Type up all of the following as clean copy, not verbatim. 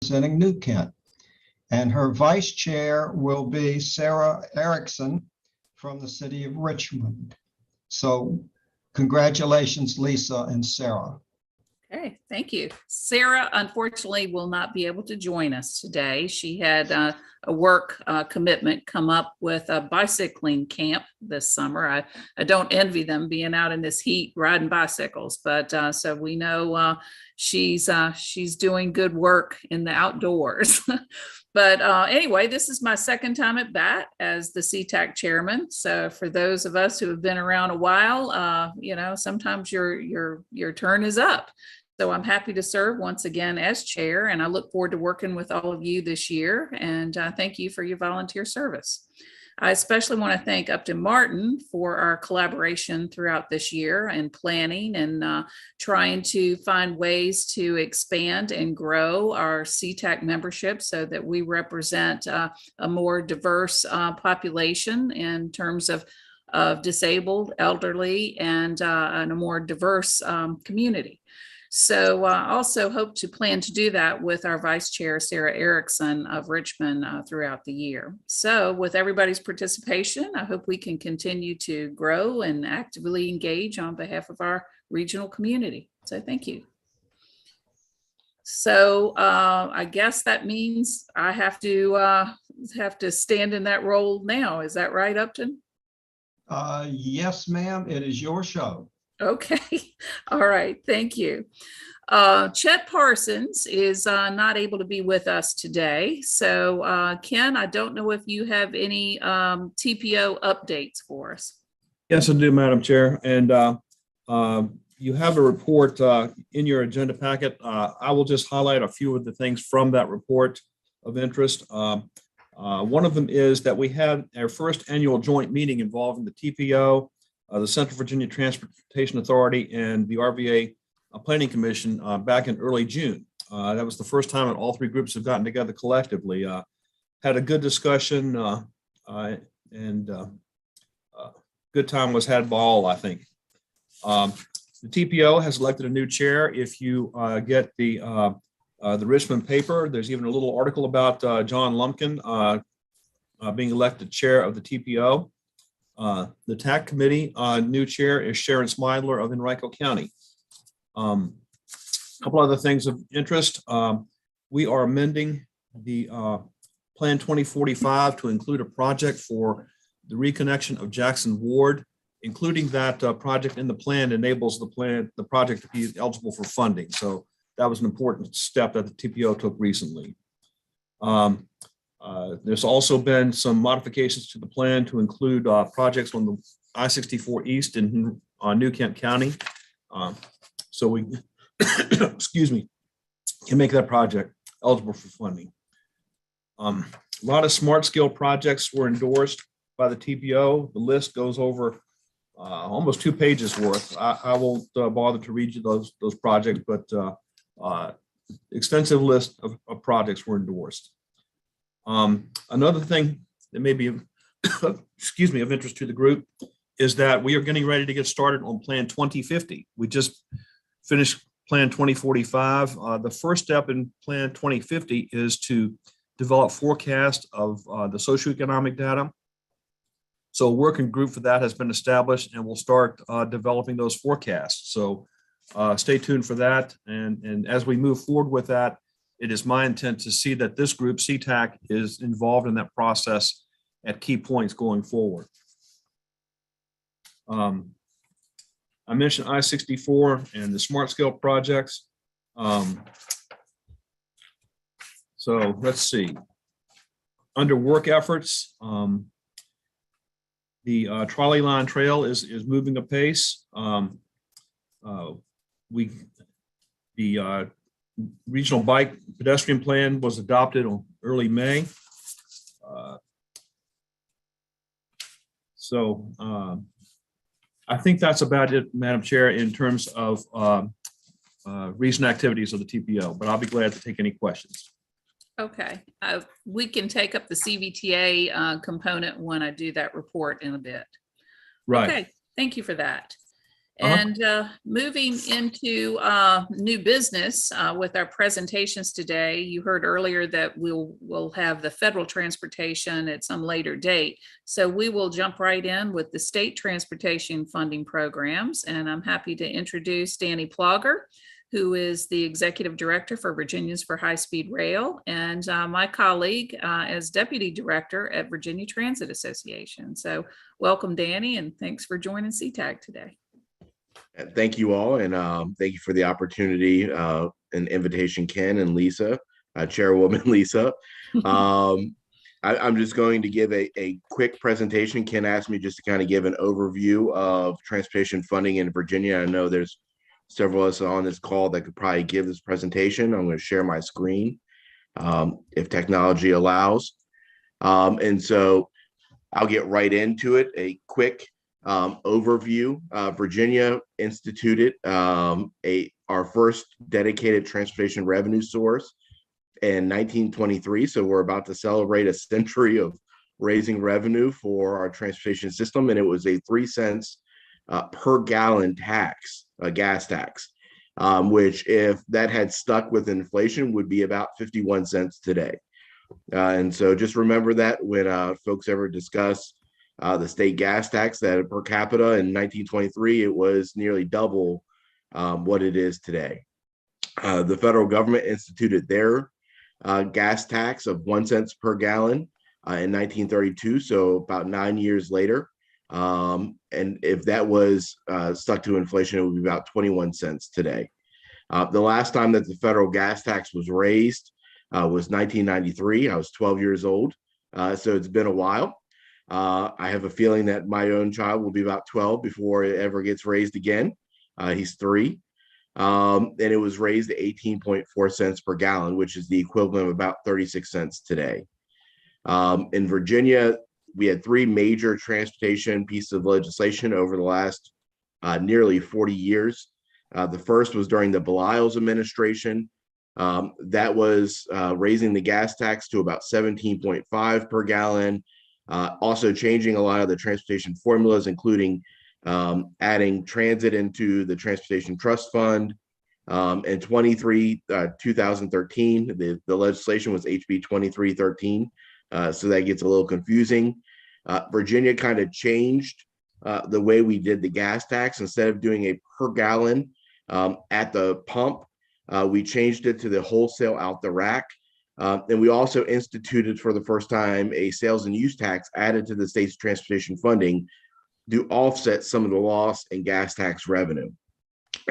representing New Kent. And her vice chair will be Sarah Erickson from the city of Richmond. So congratulations, Lisa and Sarah. Okay, thank you. Sarah, unfortunately, will not be able to join us today. She had a work commitment come up with a bicycling camp this summer. I don't envy them being out in this heat riding bicycles, but so we know she's doing good work in the outdoors. But anyway, this is my second time at bat as the CTAC chairman. So for those of us who have been around a while, you know, sometimes your turn is up. So I'm happy to serve once again as chair, and I look forward to working with all of you this year. And thank you for your volunteer service. I especially want to thank Upton Martin for our collaboration throughout this year and planning and trying to find ways to expand and grow our CTAC membership so that we represent a more diverse population in terms of disabled, elderly, and a more diverse community. So I also hope to plan to do that with our vice chair, Sarah Erickson of Richmond throughout the year. So with everybody's participation, I hope we can continue to grow and actively engage on behalf of our regional community. So thank you. So I guess that means I have to stand in that role now. Is that right, Upton? Yes, ma'am. It is your show. Okay. All right. Thank you. Chet Parsons is not able to be with us today. So Ken, I don't know if you have any TPO updates for us. Yes, I do, Madam Chair. And you have a report in your agenda packet. I will just highlight a few of the things from that report of interest. One of them is that we had our first annual joint meeting involving the TPO, the Central Virginia Transportation Authority, and the RVA Planning Commission back in early June. That was the first time that all three groups have gotten together collectively. Had a good discussion and good time was had by all, I think. The TPO has elected a new chair. If you get the Richmond paper, there's even a little article about John Lumpkin being elected chair of the TPO. The TAC committee new chair is Sharon Smidler of Henrico County. A couple other things of interest. We are amending the Plan 2045 to include a project for the reconnection of Jackson Ward. Including that project in the plan enables the project to be eligible for funding. So that was an important step that the TPO took recently. There's also been some modifications to the plan to include projects on the I-64 East in New Kent County. So we, excuse me, can make that project eligible for funding. A lot of smart scale projects were endorsed by the TPO. The list goes over almost 2 pages worth. I won't bother to read you those projects, but extensive list of projects were endorsed. Another thing that may be, excuse me, of interest to the group is that we are getting ready to get started on Plan 2050. We just finished Plan 2045. The first step in Plan 2050 is to develop forecast of the socioeconomic data. So a working group for that has been established and we'll start developing those forecasts. So stay tuned for that. And as we move forward with that, it is my intent to see that this group, CTAC, is involved in that process at key points going forward. I mentioned I-64 and the smart scale projects. So let's see. Under work efforts, the trolley line trail is moving apace. The regional bike pedestrian plan was adopted on early May. So I think that's about it, Madam Chair, in terms of recent activities of the TPO, but I'll be glad to take any questions. Okay, we can take up the CVTA component when I do that report in a bit. Right. Okay, thank you for that. And moving into new business with our presentations today, you heard earlier that we'll have the federal transportation at some later date. So we will jump right in with the state transportation funding programs. And I'm happy to introduce Danny Plogger, who is the Executive Director for Virginians for High-Speed Rail, and my colleague as Deputy Director at Virginia Transit Association. So welcome, Danny, and thanks for joining CTAC today. Thank you all, and thank you for the opportunity and invitation, Ken and Lisa, Chairwoman Lisa. I'm just going to give a quick presentation. Ken asked me just to kind of give an overview of transportation funding in Virginia. I know there's several of us on this call that could probably give this presentation. I'm going to share my screen if technology allows. And so I'll get right into it. A quick overview. Virginia instituted our first dedicated transportation revenue source in 1923. So we're about to celebrate a century of raising revenue for our transportation system, and it was a 3 cents per gallon tax, a gas tax, which, if that had stuck with inflation, would be about 51 cents today. And so just remember that when folks ever discuss the state gas tax, that per capita in 1923, it was nearly double what it is today. The federal government instituted their gas tax of 1 cent per gallon in 1932, so about 9 years later. And if that was stuck to inflation, it would be about 21 cents today. The last time that the federal gas tax was raised was 1993. I was 12 years old, so it's been a while. I have a feeling that my own child will be about 12 before it ever gets raised again. He's 3. And it was raised to 18.4 cents per gallon, which is the equivalent of about 36 cents today. In Virginia, we had 3 major transportation pieces of legislation over the last nearly 40 years. The first was during the Belial's administration. That was raising the gas tax to about 17.5 per gallon. Also changing a lot of the transportation formulas, including adding transit into the Transportation Trust Fund. In 2013, the legislation was HB 2313, so that gets a little confusing. Virginia kind of changed the way we did the gas tax. Instead of doing a per gallon at the pump, we changed it to the wholesale out the rack. And we also instituted for the first time a sales and use tax added to the state's transportation funding to offset some of the loss in gas tax revenue.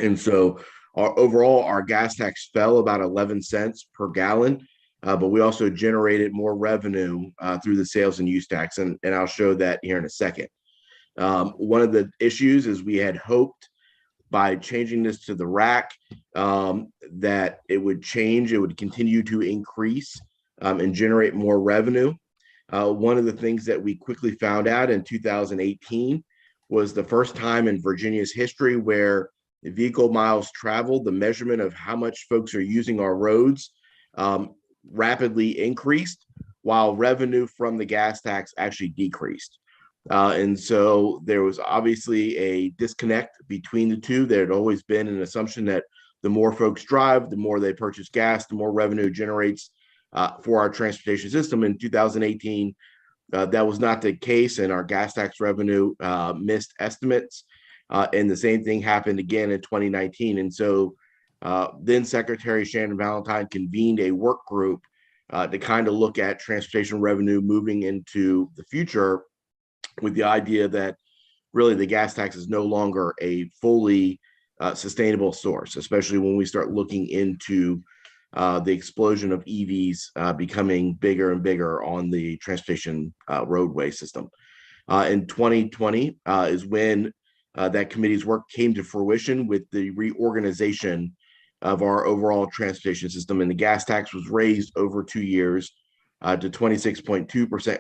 And so our gas tax fell about 11 cents per gallon, but we also generated more revenue through the sales and use tax. And I'll show that here in a second. One of the issues is we had hoped by changing this to the rack that it would continue to increase and generate more revenue. One of the things that we quickly found out in 2018 was the first time in Virginia's history where the vehicle miles traveled, the measurement of how much folks are using our roads, rapidly increased, while revenue from the gas tax actually decreased. And so there was obviously a disconnect between the two. There had always been an assumption that the more folks drive, the more they purchase gas, the more revenue generates for our transportation system. In 2018, that was not the case, and our gas tax revenue missed estimates. And the same thing happened again in 2019. And so then Secretary Shannon Valentine convened a work group to kind of look at transportation revenue moving into the future, with the idea that really the gas tax is no longer a fully sustainable source, especially when we start looking into the explosion of EVs becoming bigger and bigger on the transportation roadway system. In 2020 is when that committee's work came to fruition with the reorganization of our overall transportation system, and the gas tax was raised over 2 years to 26.2%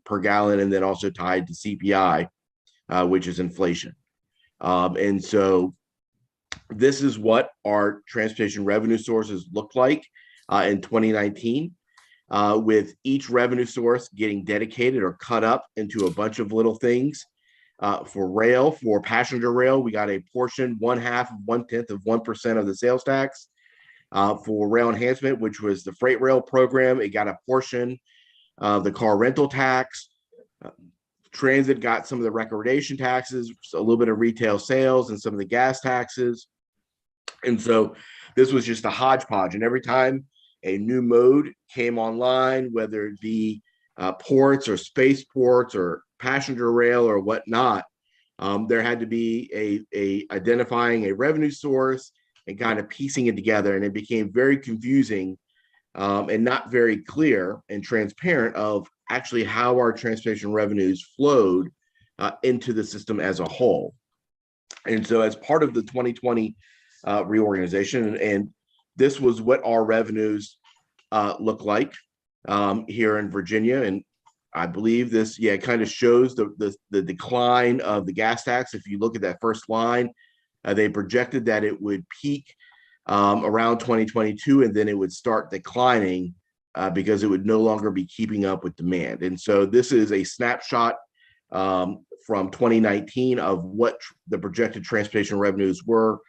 per gallon, and then also tied to CPI, which is inflation. And so this is what our transportation revenue sources look like in 2019, with each revenue source getting dedicated or cut up into a bunch of little things. For rail, for passenger rail, we got a portion, 1/2 of 1% of the sales tax. For rail enhancement, which was the freight rail program, it got a portion of the car rental tax. Transit got some of the recordation taxes, a little bit of retail sales, and some of the gas taxes. And so this was just a hodgepodge. And every time a new mode came online, whether it be ports or spaceports or passenger rail or whatnot, there had to be a identifying a revenue source and kind of piecing it together. And it became very confusing and not very clear and transparent of actually how our transportation revenues flowed into the system as a whole. And so as part of the 2020 reorganization, and this was what our revenues look like here in Virginia. And I believe this, kind of shows the decline of the gas tax. If you look at that first line, they projected that it would peak around 2022, and then it would start declining because it would no longer be keeping up with demand. And so this is a snapshot from 2019 of what the projected transportation revenues were.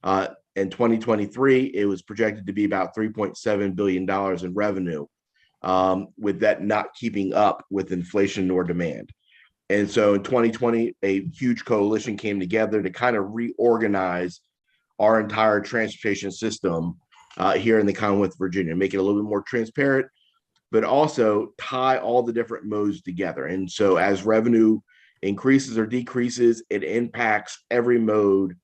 In 2023, it was projected to be about $3.7 billion in revenue, with that not keeping up with inflation nor demand. And so in 2020, a huge coalition came together to kind of reorganize our entire transportation system here in the Commonwealth of Virginia, make it a little bit more transparent, but also tie all the different modes together. And so as revenue increases or decreases, it impacts every mode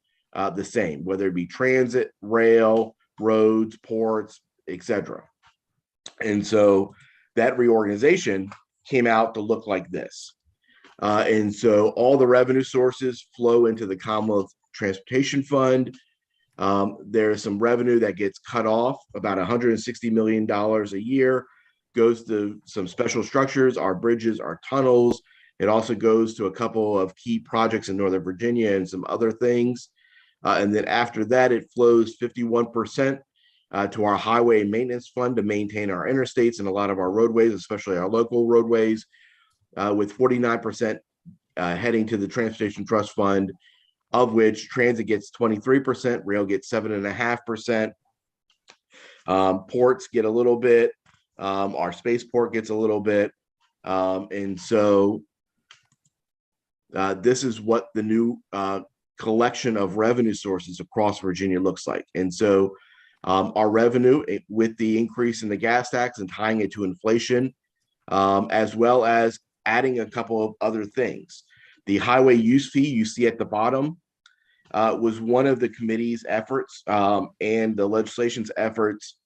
the same, whether it be transit, rail, roads, ports, etc. And so that reorganization came out to look like this. And so all the revenue sources flow into the Commonwealth Transportation Fund. There's some revenue that gets cut off, about $160 million a year, goes to some special structures, our bridges, our tunnels. It also goes to a couple of key projects in Northern Virginia and some other things. And then after that, it flows 51% to our highway maintenance fund to maintain our interstates and a lot of our roadways, especially our local roadways, with 49% heading to the Transportation Trust Fund, of which transit gets 23%, rail gets 7.5%, ports get a little bit, our spaceport gets a little bit. And so this is what the new collection of revenue sources across Virginia looks like. And so our revenue, with the increase in the gas tax and tying it to inflation, as well as adding a couple of other things. The highway use fee you see at the bottom was one of the committee's efforts and the legislation's efforts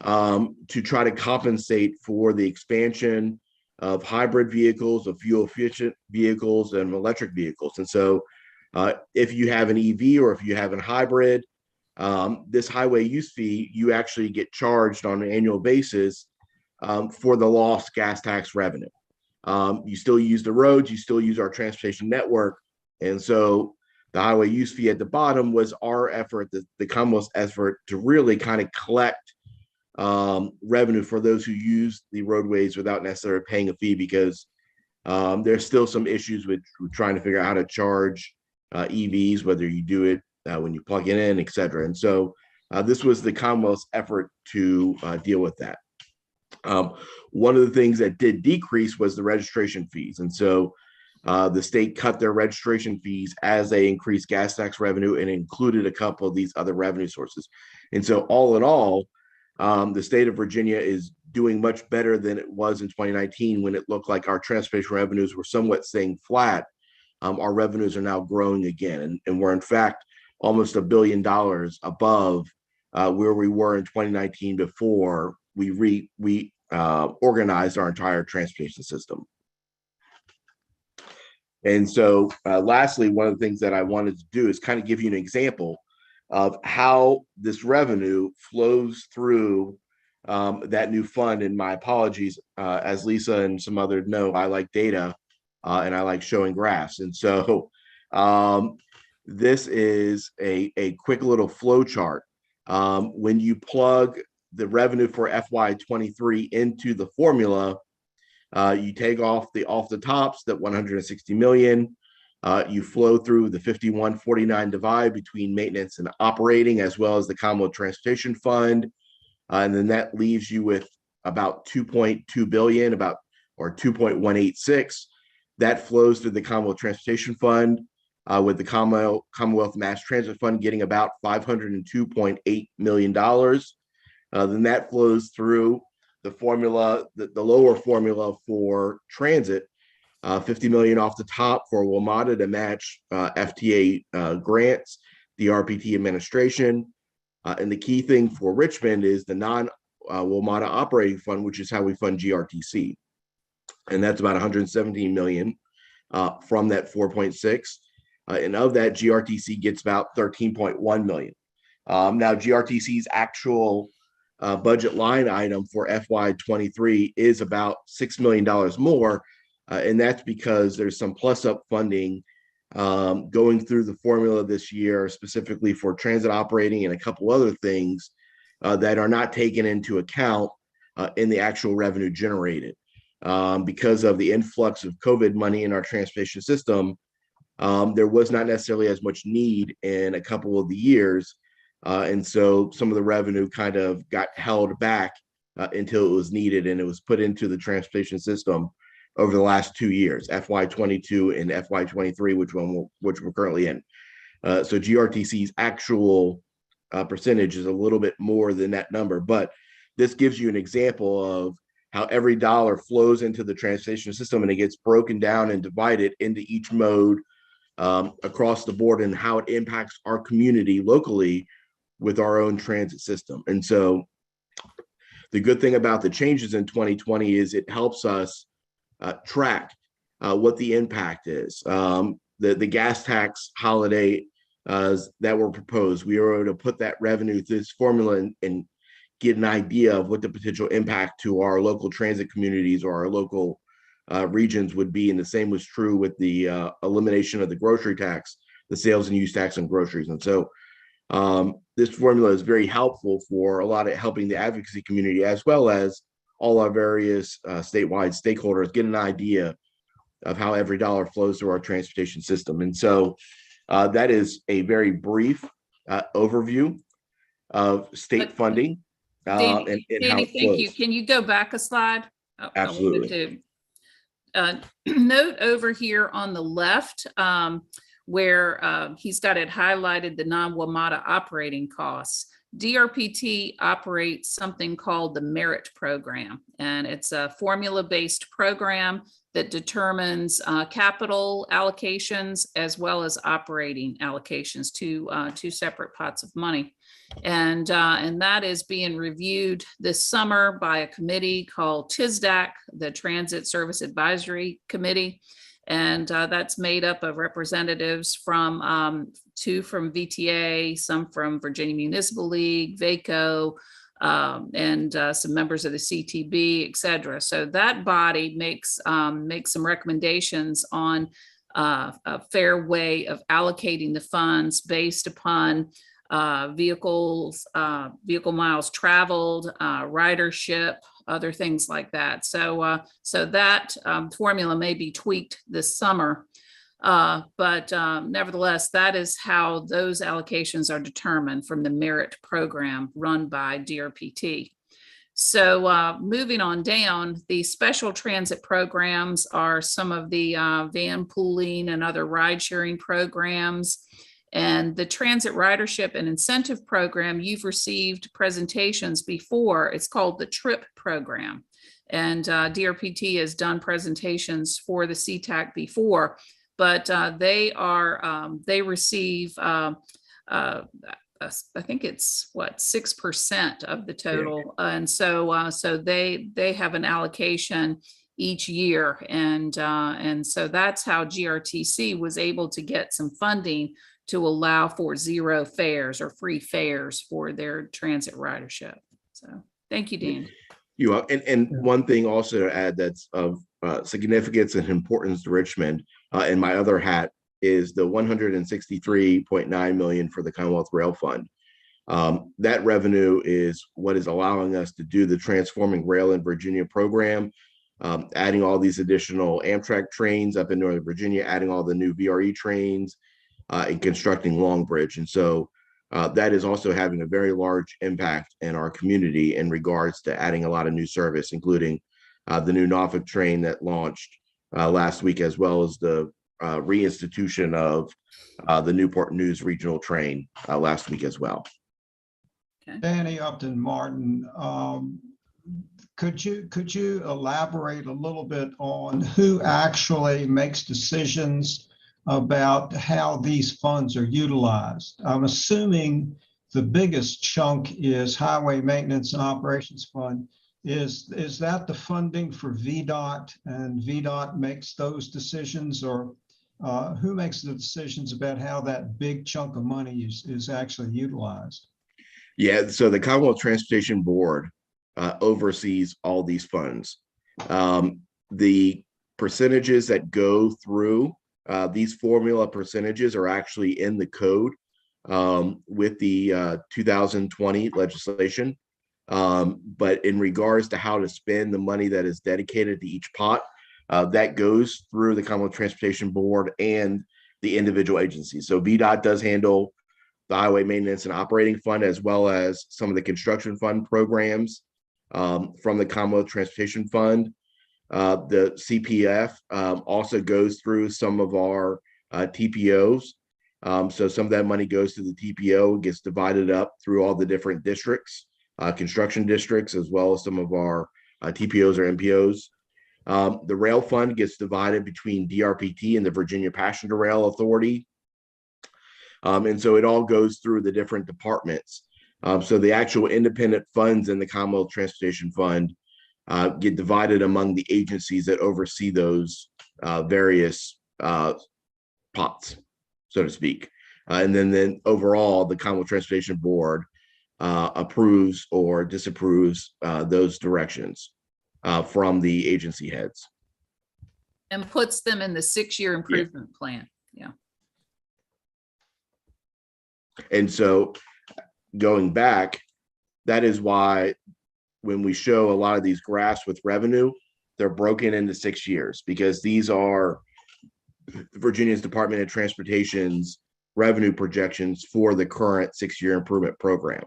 to try to compensate for the expansion of hybrid vehicles, of fuel efficient vehicles, and electric vehicles. And so if you have an EV or if you have a hybrid, this highway use fee, you actually get charged on an annual basis for the lost gas tax revenue. You still use the roads, you still use our transportation network. And so the highway use fee at the bottom was our effort, the Commonwealth's effort to really kind of collect revenue for those who use the roadways without necessarily paying a fee, because there's still some issues with trying to figure out how to charge EVs, whether you do it when you plug it in, et cetera. And so this was the Commonwealth's effort to deal with that. One of the things that did decrease was the registration fees. And so the state cut their registration fees as they increased gas tax revenue and included a couple of these other revenue sources. And so all in all, the state of Virginia is doing much better than it was in 2019, when it looked like our transportation revenues were somewhat staying flat. Our revenues are now growing again, and we're in fact almost $1 billion above where we were in 2019 before we organized our entire transportation system. And so lastly, one of the things that I wanted to do is kind of give you an example of how this revenue flows through that new fund. And my apologies, as Lisa and some others know, I like data and I like showing graphs. And so this is a quick little flow chart. When you plug the revenue for FY23 into the formula, you take off the tops, that 160 million. You flow through the 51-49 divide between maintenance and operating, as well as the Commonwealth Transportation Fund. And then that leaves you with about 2.2 billion, or 2.186. That flows through the Commonwealth Transportation Fund, with the Commonwealth Mass Transit Fund getting about $502.8 million. Then that flows through the formula, the lower formula for transit, 50 million off the top for WMATA to match FTA grants, the RPT administration. And the key thing for Richmond is the non-WMATA operating fund, which is how we fund GRTC. And that's about 117 million from that 4.6. And of that, GRTC gets about 13.1 million. Now, GRTC's actual budget line item for FY23 is about $6 million more. And that's because there's some plus up funding going through the formula this year, specifically for transit operating and a couple other things that are not taken into account in the actual revenue generated. Because of the influx of COVID money in our transportation system, there was not necessarily as much need in a couple of the years. And so some of the revenue kind of got held back until it was needed, and it was put into the transportation system over the last 2 years, FY22 and FY23, which we're currently in. So GRTC's actual percentage is a little bit more than that number, but this gives you an example of how every dollar flows into the transportation system, and it gets broken down and divided into each mode across the board, and how it impacts our community locally with our own transit system. And so the good thing about the changes in 2020 is it helps us track what the impact is. The gas tax holiday that were proposed, we were able to put that revenue through this formula and get an idea of what the potential impact to our local transit communities or our local regions would be. And the same was true with the elimination of the grocery tax, the sales and use tax on groceries. And so this formula is very helpful for a lot of helping the advocacy community, as well as all our various statewide stakeholders get an idea of how every dollar flows through our transportation system. And so that is a very brief overview of state funding and Danny, how it thank flows. you. Can you go back a slide? Absolutely. Note over here on the left where he's got it highlighted, the non-WMATA operating costs. DRPT operates something called the Merit Program, and it's a formula-based program that determines capital allocations as well as operating allocations to two separate pots of money. And that is being reviewed this summer by a committee called TSDAC, the Transit Service Advisory Committee. And that's made up of representatives from two from VTA, some from Virginia Municipal League, VACO, and some members of the CTB, et cetera. So that body makes some recommendations on a fair way of allocating the funds based upon vehicle miles traveled, ridership, other things like that. So that formula may be tweaked this summer, but nevertheless, that is how those allocations are determined from the Merit Program run by DRPT. So moving on down, the special transit programs are some of the van pooling and other ride sharing programs. And the transit ridership and incentive program, you've received presentations before. It's called the TRIP program. And DRPT has done presentations for the CTAC before, but they receive, I think it's 6% of the total. And so they have an allocation each year. And so that's how GRTC was able to get some funding to allow for zero fares or free fares for their transit ridership. So thank you, Dan. You are, and one thing also to add that's of significance and importance to Richmond, and my other hat is the 163.9 million for the Commonwealth Rail Fund. That revenue is what is allowing us to do the Transforming Rail in Virginia program, adding all these additional Amtrak trains up in Northern Virginia, adding all the new VRE trains, and constructing Long Bridge. And so that is also having a very large impact in our community in regards to adding a lot of new service, including the new Norfolk train that launched last week, as well as the reinstitution of the Newport News regional train last week as well. Danny Upton Martin, could you elaborate a little bit on who actually makes decisions about how these funds are utilized? I'm assuming the biggest chunk is Highway Maintenance and Operations Fund. Is that the funding for VDOT, and VDOT makes those decisions, or who makes the decisions about how that big chunk of money is actually utilized? Yeah, so the Commonwealth Transportation Board oversees all these funds. The percentages that go through these formula percentages are actually in the code with the 2020 legislation. But in regards to how to spend the money that is dedicated to each pot, that goes through the Commonwealth Transportation Board and the individual agencies. So VDOT does handle the Highway Maintenance and Operating Fund, as well as some of the construction fund programs from the Commonwealth Transportation Fund. The CPF also goes through some of our TPOs. So some of that money goes to the TPO, gets divided up through all the different districts, construction districts, as well as some of our TPOs or MPOs. The rail fund gets divided between DRPT and the Virginia Passenger Rail Authority. And so it all goes through the different departments. So the actual independent funds in the Commonwealth Transportation Fund get divided among the agencies that oversee those various pots, so to speak. And then overall, the Commonwealth Transportation Board approves or disapproves those directions from the agency heads. And puts them in the 6-year improvement plan. Yeah. And so going back, that is why when we show a lot of these graphs with revenue, they're broken into 6 years, because these are Virginia's Department of Transportation's revenue projections for the current 6-year improvement program.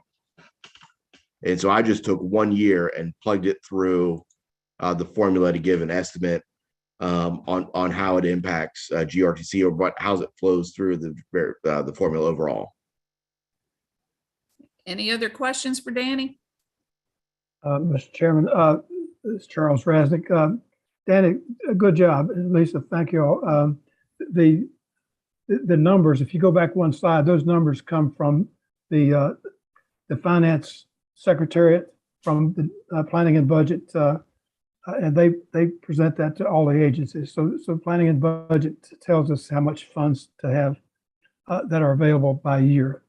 And so I just took 1 year and plugged it through the formula to give an estimate on how it impacts GRTC, or how it flows through the formula overall. Any other questions for Danny? Mr. Chairman, it's Charles Rasnick. Danny, good job. Lisa, thank you all. The numbers, if you go back one slide, those numbers come from the Finance Secretariat, from the Planning and Budget, and they present that to all the agencies. So Planning and Budget tells us how much funds to have that are available by year.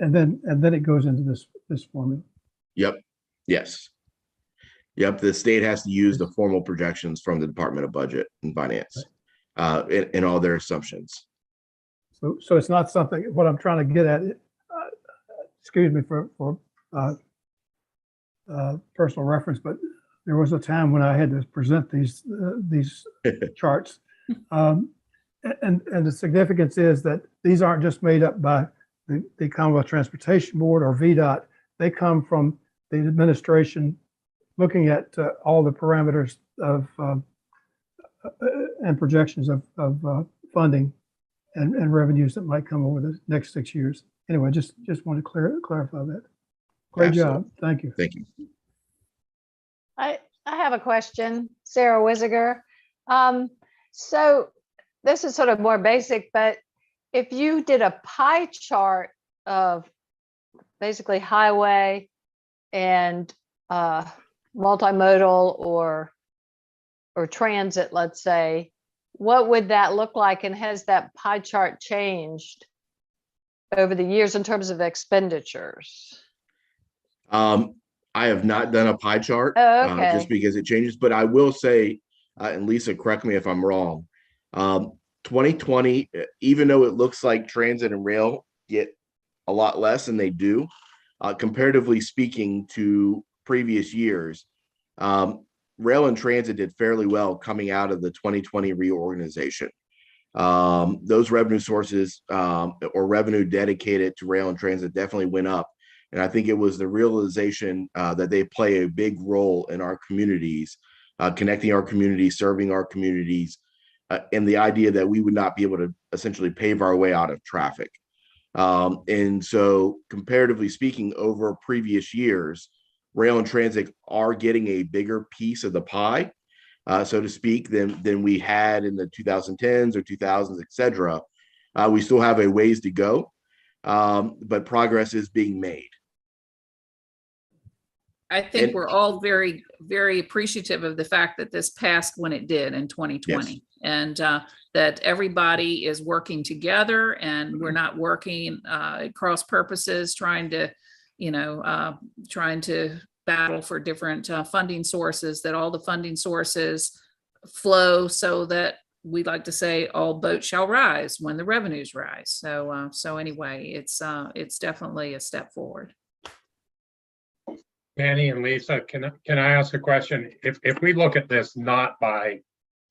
And then it goes into this formula. Yep. Yes. Yep. The state has to use the formal projections from the Department of Budget and Finance in all their assumptions. So it's not something. What I'm trying to get at, excuse me for personal reference, but there was a time when I had to present these charts, and the significance is that these aren't just made up by the Commonwealth Transportation Board or VDOT. They come from the administration, looking at all the parameters of and projections of funding and revenues that might come over the next 6 years. Anyway, just want to clarify that. Great Absolutely. job. Thank you. Thank you. I have a question, Sarah Wisiger. So this is sort of more basic, but if you did a pie chart of basically highway and multimodal or transit, let's say, what would that look like? And has that pie chart changed over the years in terms of expenditures? I have not done a pie chart just because it changes, but I will say, and Lisa, correct me if I'm wrong, 2020, even though it looks like transit and rail get a lot less than they do, comparatively speaking to previous years, rail and transit did fairly well coming out of the 2020 reorganization. Those revenue sources or revenue dedicated to rail and transit definitely went up. And I think it was the realization that they play a big role in our communities, connecting our communities, serving our communities, and the idea that we would not be able to essentially pave our way out of traffic. And so comparatively speaking, over previous years, rail and transit are getting a bigger piece of the pie, so to speak, than we had in the 2010s or 2000s, et cetera. We still have a ways to go, but progress is being made. I think And- we're all very, very appreciative of the fact that this passed when it did in 2020. Yes. And that everybody is working together and we're not working at cross purposes, trying to battle for different funding sources, that all the funding sources flow so that we like to say all boats shall rise when the revenues rise. So anyway, it's definitely a step forward. Manny and Lisa, can I ask a question? If we look at this not by,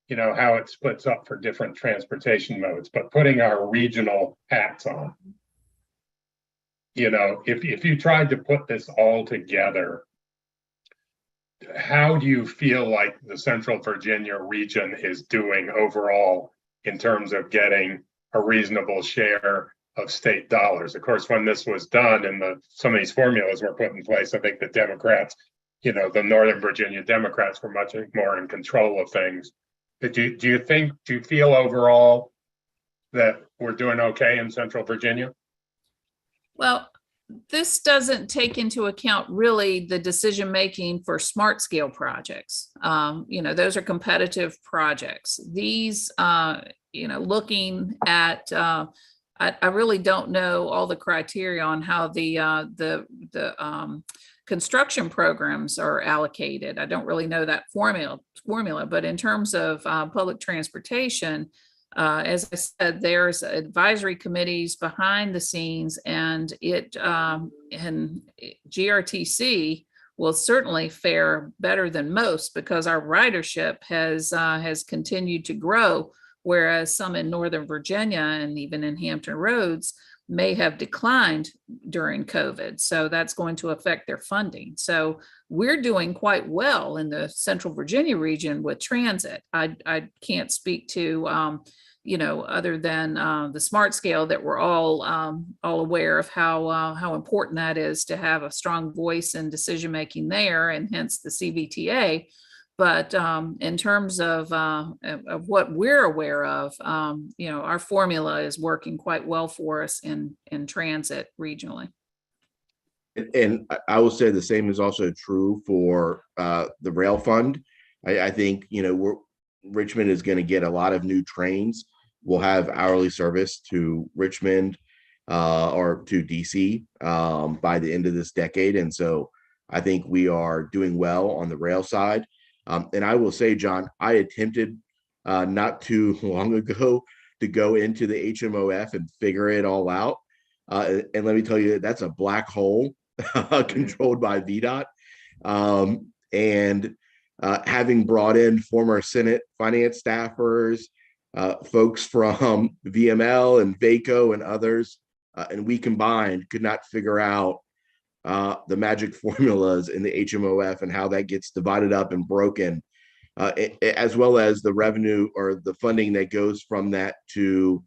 how it splits up for different transportation modes, but putting our regional hats on, if you tried to put this all together, how do you feel like the Central Virginia region is doing overall in terms of getting a reasonable share of state dollars? Of course, when this was done and some of these formulas were put in place, I think the Democrats, the Northern Virginia Democrats were much more in control of things. But do you feel overall that we're doing okay in Central Virginia? Well, this doesn't take into account really the decision making for smart scale projects. Those are competitive projects. These, looking at, I really don't know all the criteria on how the construction programs are allocated. I don't really know that formula, but in terms of public transportation, as I said, there's advisory committees behind the scenes, and GRTC will certainly fare better than most because our ridership has continued to grow, whereas some in Northern Virginia and even in Hampton Roads may have declined during COVID. So that's going to affect their funding. So we're doing quite well in the Central Virginia region with transit. I can't speak to, other than the smart scale, that we're all aware of how important that is to have a strong voice in decision making there, and hence the Cvta. But in terms of what we're aware of, our formula is working quite well for us in transit regionally. And I will say the same is also true for the rail fund. I think, Richmond is going to get a lot of new trains. We'll have hourly service to Richmond or to DC by the end of this decade. And so I think we are doing well on the rail side. And I will say, John, I attempted not too long ago to go into the HMOF and figure it all out. And let me tell you, that's a black hole controlled by VDOT. And having brought in former Senate finance staffers, folks from VML and VACO and others, and we combined could not figure out the magic formulas in the HMOF and how that gets divided up and broken, as well as the revenue or the funding that goes from that to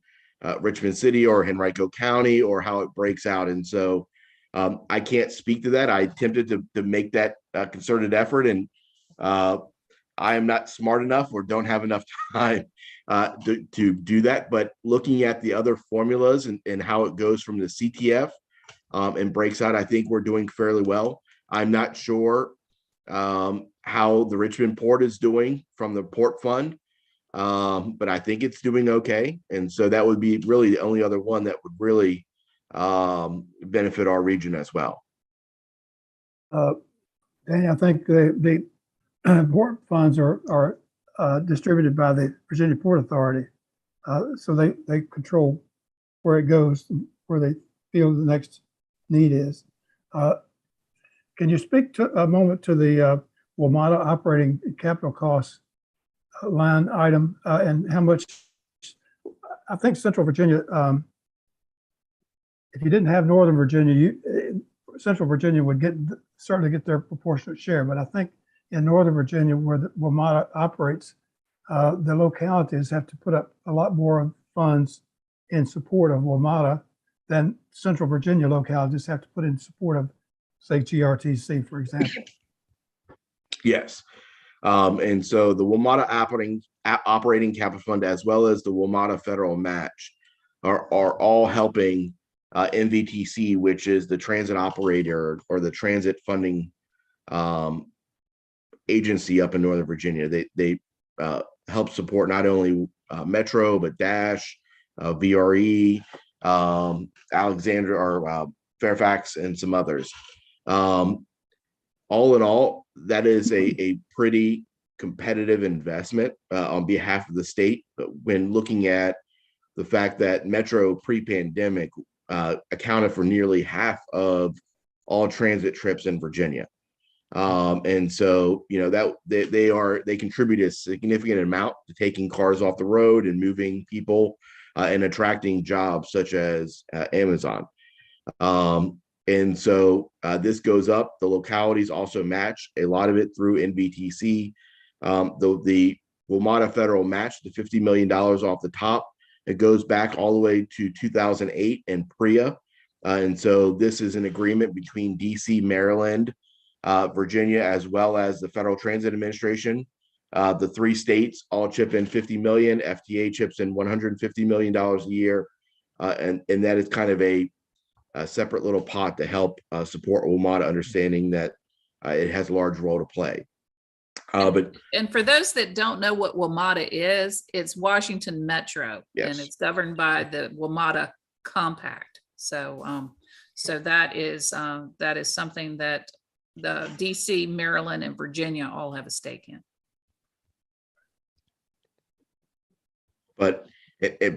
Richmond City or Henrico County, or how it breaks out. And so I can't speak to that. I attempted to make that concerted effort, and I am not smart enough or don't have enough time to do that. But looking at the other formulas and how it goes from the CTF and breaks out, I think we're doing fairly well. I'm not sure how the Richmond Port is doing from the Port Fund, but I think it's doing okay. And so that would be really the only other one that would really benefit our region as well. Danny, I think the port funds are distributed by the Virginia Port Authority, so they control where it goes, where they feel the next need is. Can you speak to a moment to the WMATA operating capital costs line item and how much, I think Central Virginia, if you didn't have Northern Virginia, Central Virginia would certainly get their proportionate share. But I think in Northern Virginia, where the WMATA operates, the localities have to put up a lot more funds in support of WMATA than Central Virginia localities have to put in support of, say, GRTC, for example. Yes. And so the WMATA operating capital fund, as well as the WMATA federal match, are all helping MVTC, which is the transit operator or the transit funding agency up in Northern Virginia. They help support not only Metro, but Dash, VRE, Alexandria or Fairfax, and some others. All in all, that is a pretty competitive investment on behalf of the state. But when looking at the fact that Metro pre-pandemic accounted for nearly half of all transit trips in Virginia. And so, you know, that they contribute a significant amount to taking cars off the road and moving people and attracting jobs such as Amazon. And so this goes up. The localities also match a lot of it through NVTC. The WMATA federal match, the $50 million off the top, it goes back all the way to 2008 and PREA. And so this is an agreement between DC, Maryland, Virginia, as well as the Federal Transit Administration. The three states all chip in $50 million. FTA chips in $150 million a year. And that is kind of a separate little pot to help support WMATA, understanding that it has a large role to play. And for those that don't know what WMATA is, it's Washington Metro, Yes. and it's governed by the WMATA Compact. So, so that is something that the DC, Maryland, and Virginia all have a stake in. But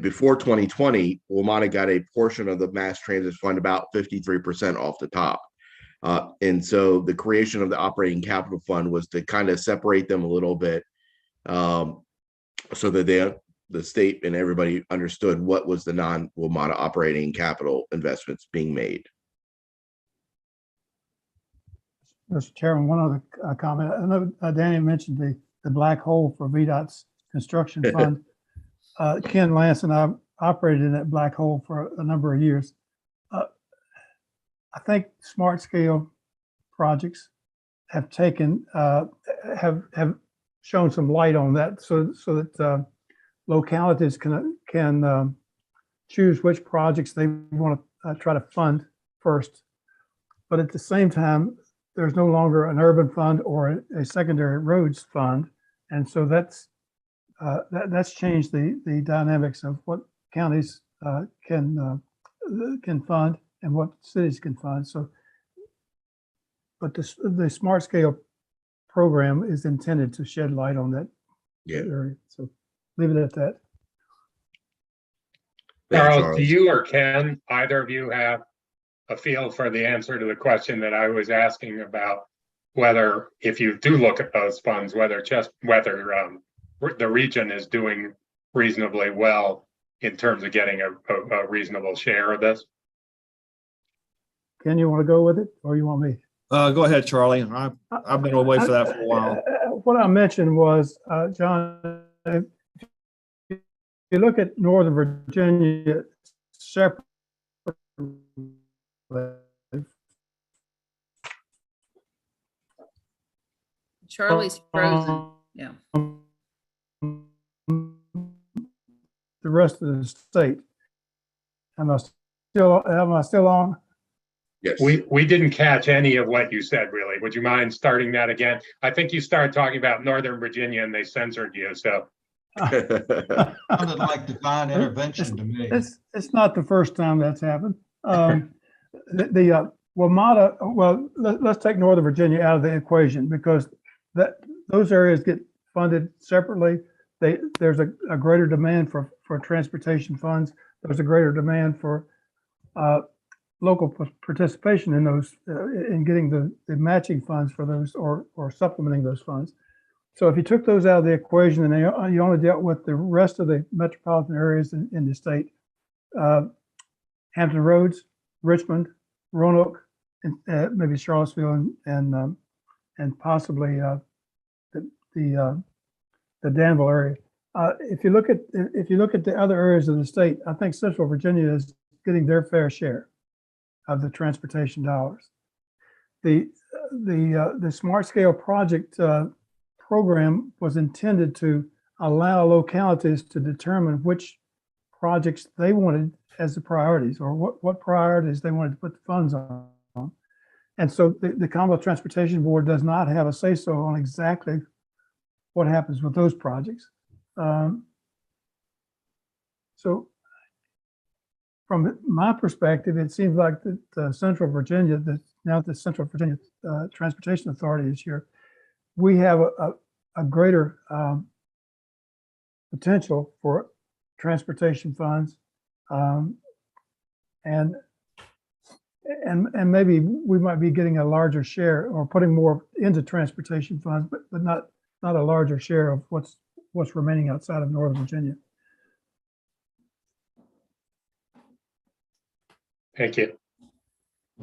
before 2020, WMATA got a portion of the mass transit fund, about 53% off the top. And so the creation of the operating capital fund was to kind of separate them a little bit, so that the state and everybody understood what was the non-WMATA operating capital investments being made. Mr. Chairman, one other comment. I know Danny mentioned the black hole for VDOT's construction fund. Ken Lance and I operated in that black hole for a number of years. I think smart scale projects have taken have shown some light on that, so that localities can choose which projects they want to try to fund first. But at the same time, there's no longer an urban fund or a secondary roads fund, and so that's changed the dynamics of what counties can fund and what cities can fund. So, but the smart scale program is intended to shed light on that area. So leave it at that. Charles, do you or Ken, either of you, have a feel for the answer to the question that I was asking about whether, if you do look at those funds, whether the region is doing reasonably well in terms of getting a reasonable share of this? Ken, you want to go with it, or you want me? Go ahead, Charlie. I've been away for that for a while. What I mentioned was, John, if you look at Northern Virginia separately, Charlie's frozen. Yeah. The rest of the state. Am I still on? Yes. We didn't catch any of what you said, really. Would you mind starting that again? I think you started talking about Northern Virginia and they censored you, so. Sounded like divine intervention to me. It's not the first time that's happened. The WMATA, well, let's take Northern Virginia out of the equation, because those areas get funded separately. There's a greater demand for transportation funds. There's a greater demand for local participation in those, in getting the matching funds for those or supplementing those funds. So if you took those out of the equation and you only dealt with the rest of the metropolitan areas in the state, Hampton Roads, Richmond, Roanoke, and maybe Charlottesville and possibly the Danville area. If you look at the other areas of the state, I think Central Virginia is getting their fair share of the transportation dollars. The Smart Scale Project program was intended to allow localities to determine which projects they wanted as the priorities, or what priorities they wanted to put the funds on. And so the Commonwealth Transportation Board does not have a say-so on exactly what happens with those projects. So from my perspective, it seems like that Central Virginia, now that the Central Virginia Transportation Authority is here, we have a greater potential for transportation funds, and maybe we might be getting a larger share or putting more into transportation funds, but not a larger share of what's remaining outside of Northern Virginia. Thank you.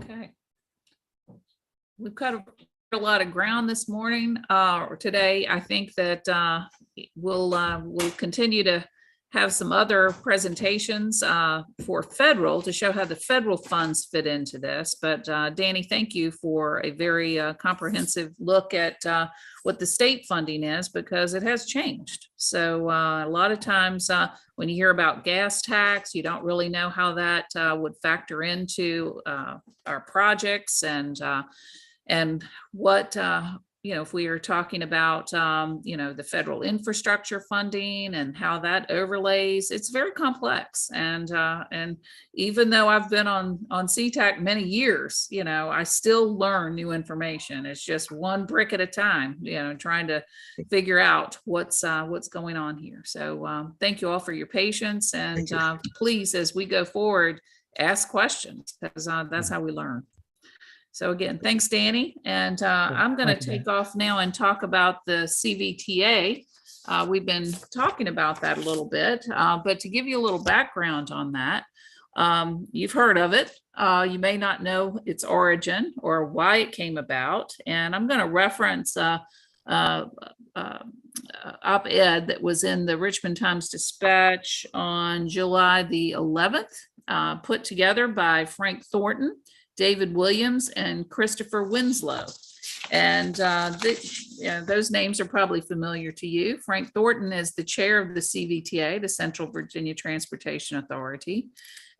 Okay. We've covered a lot of ground this morning or today. I think that we'll continue to have some other presentations for federal to show how the federal funds fit into this. But Danny, thank you for a very comprehensive look at what the state funding is, because it has changed. So a lot of times when you hear about gas tax, you don't really know how that would factor into our projects and what if we are talking about, the federal infrastructure funding and how that overlays, it's very complex. And even though I've been on CTAC many years, I still learn new information. It's just one brick at a time, trying to figure out what's going on here. So thank you all for your patience, and please, as we go forward, ask questions, because that's how we learn. So again, thanks, Danny. And I'm going to take off now and talk about the CVTA. We've been talking about that a little bit, but to give you a little background on that, you've heard of it. You may not know its origin or why it came about. And I'm going to reference op-ed that was in the Richmond Times-Dispatch on July the 11th, put together by Frank Thornton, David Williams, and Christopher Winslow. And those names are probably familiar to you. Frank Thornton is the chair of the CVTA, the Central Virginia Transportation Authority.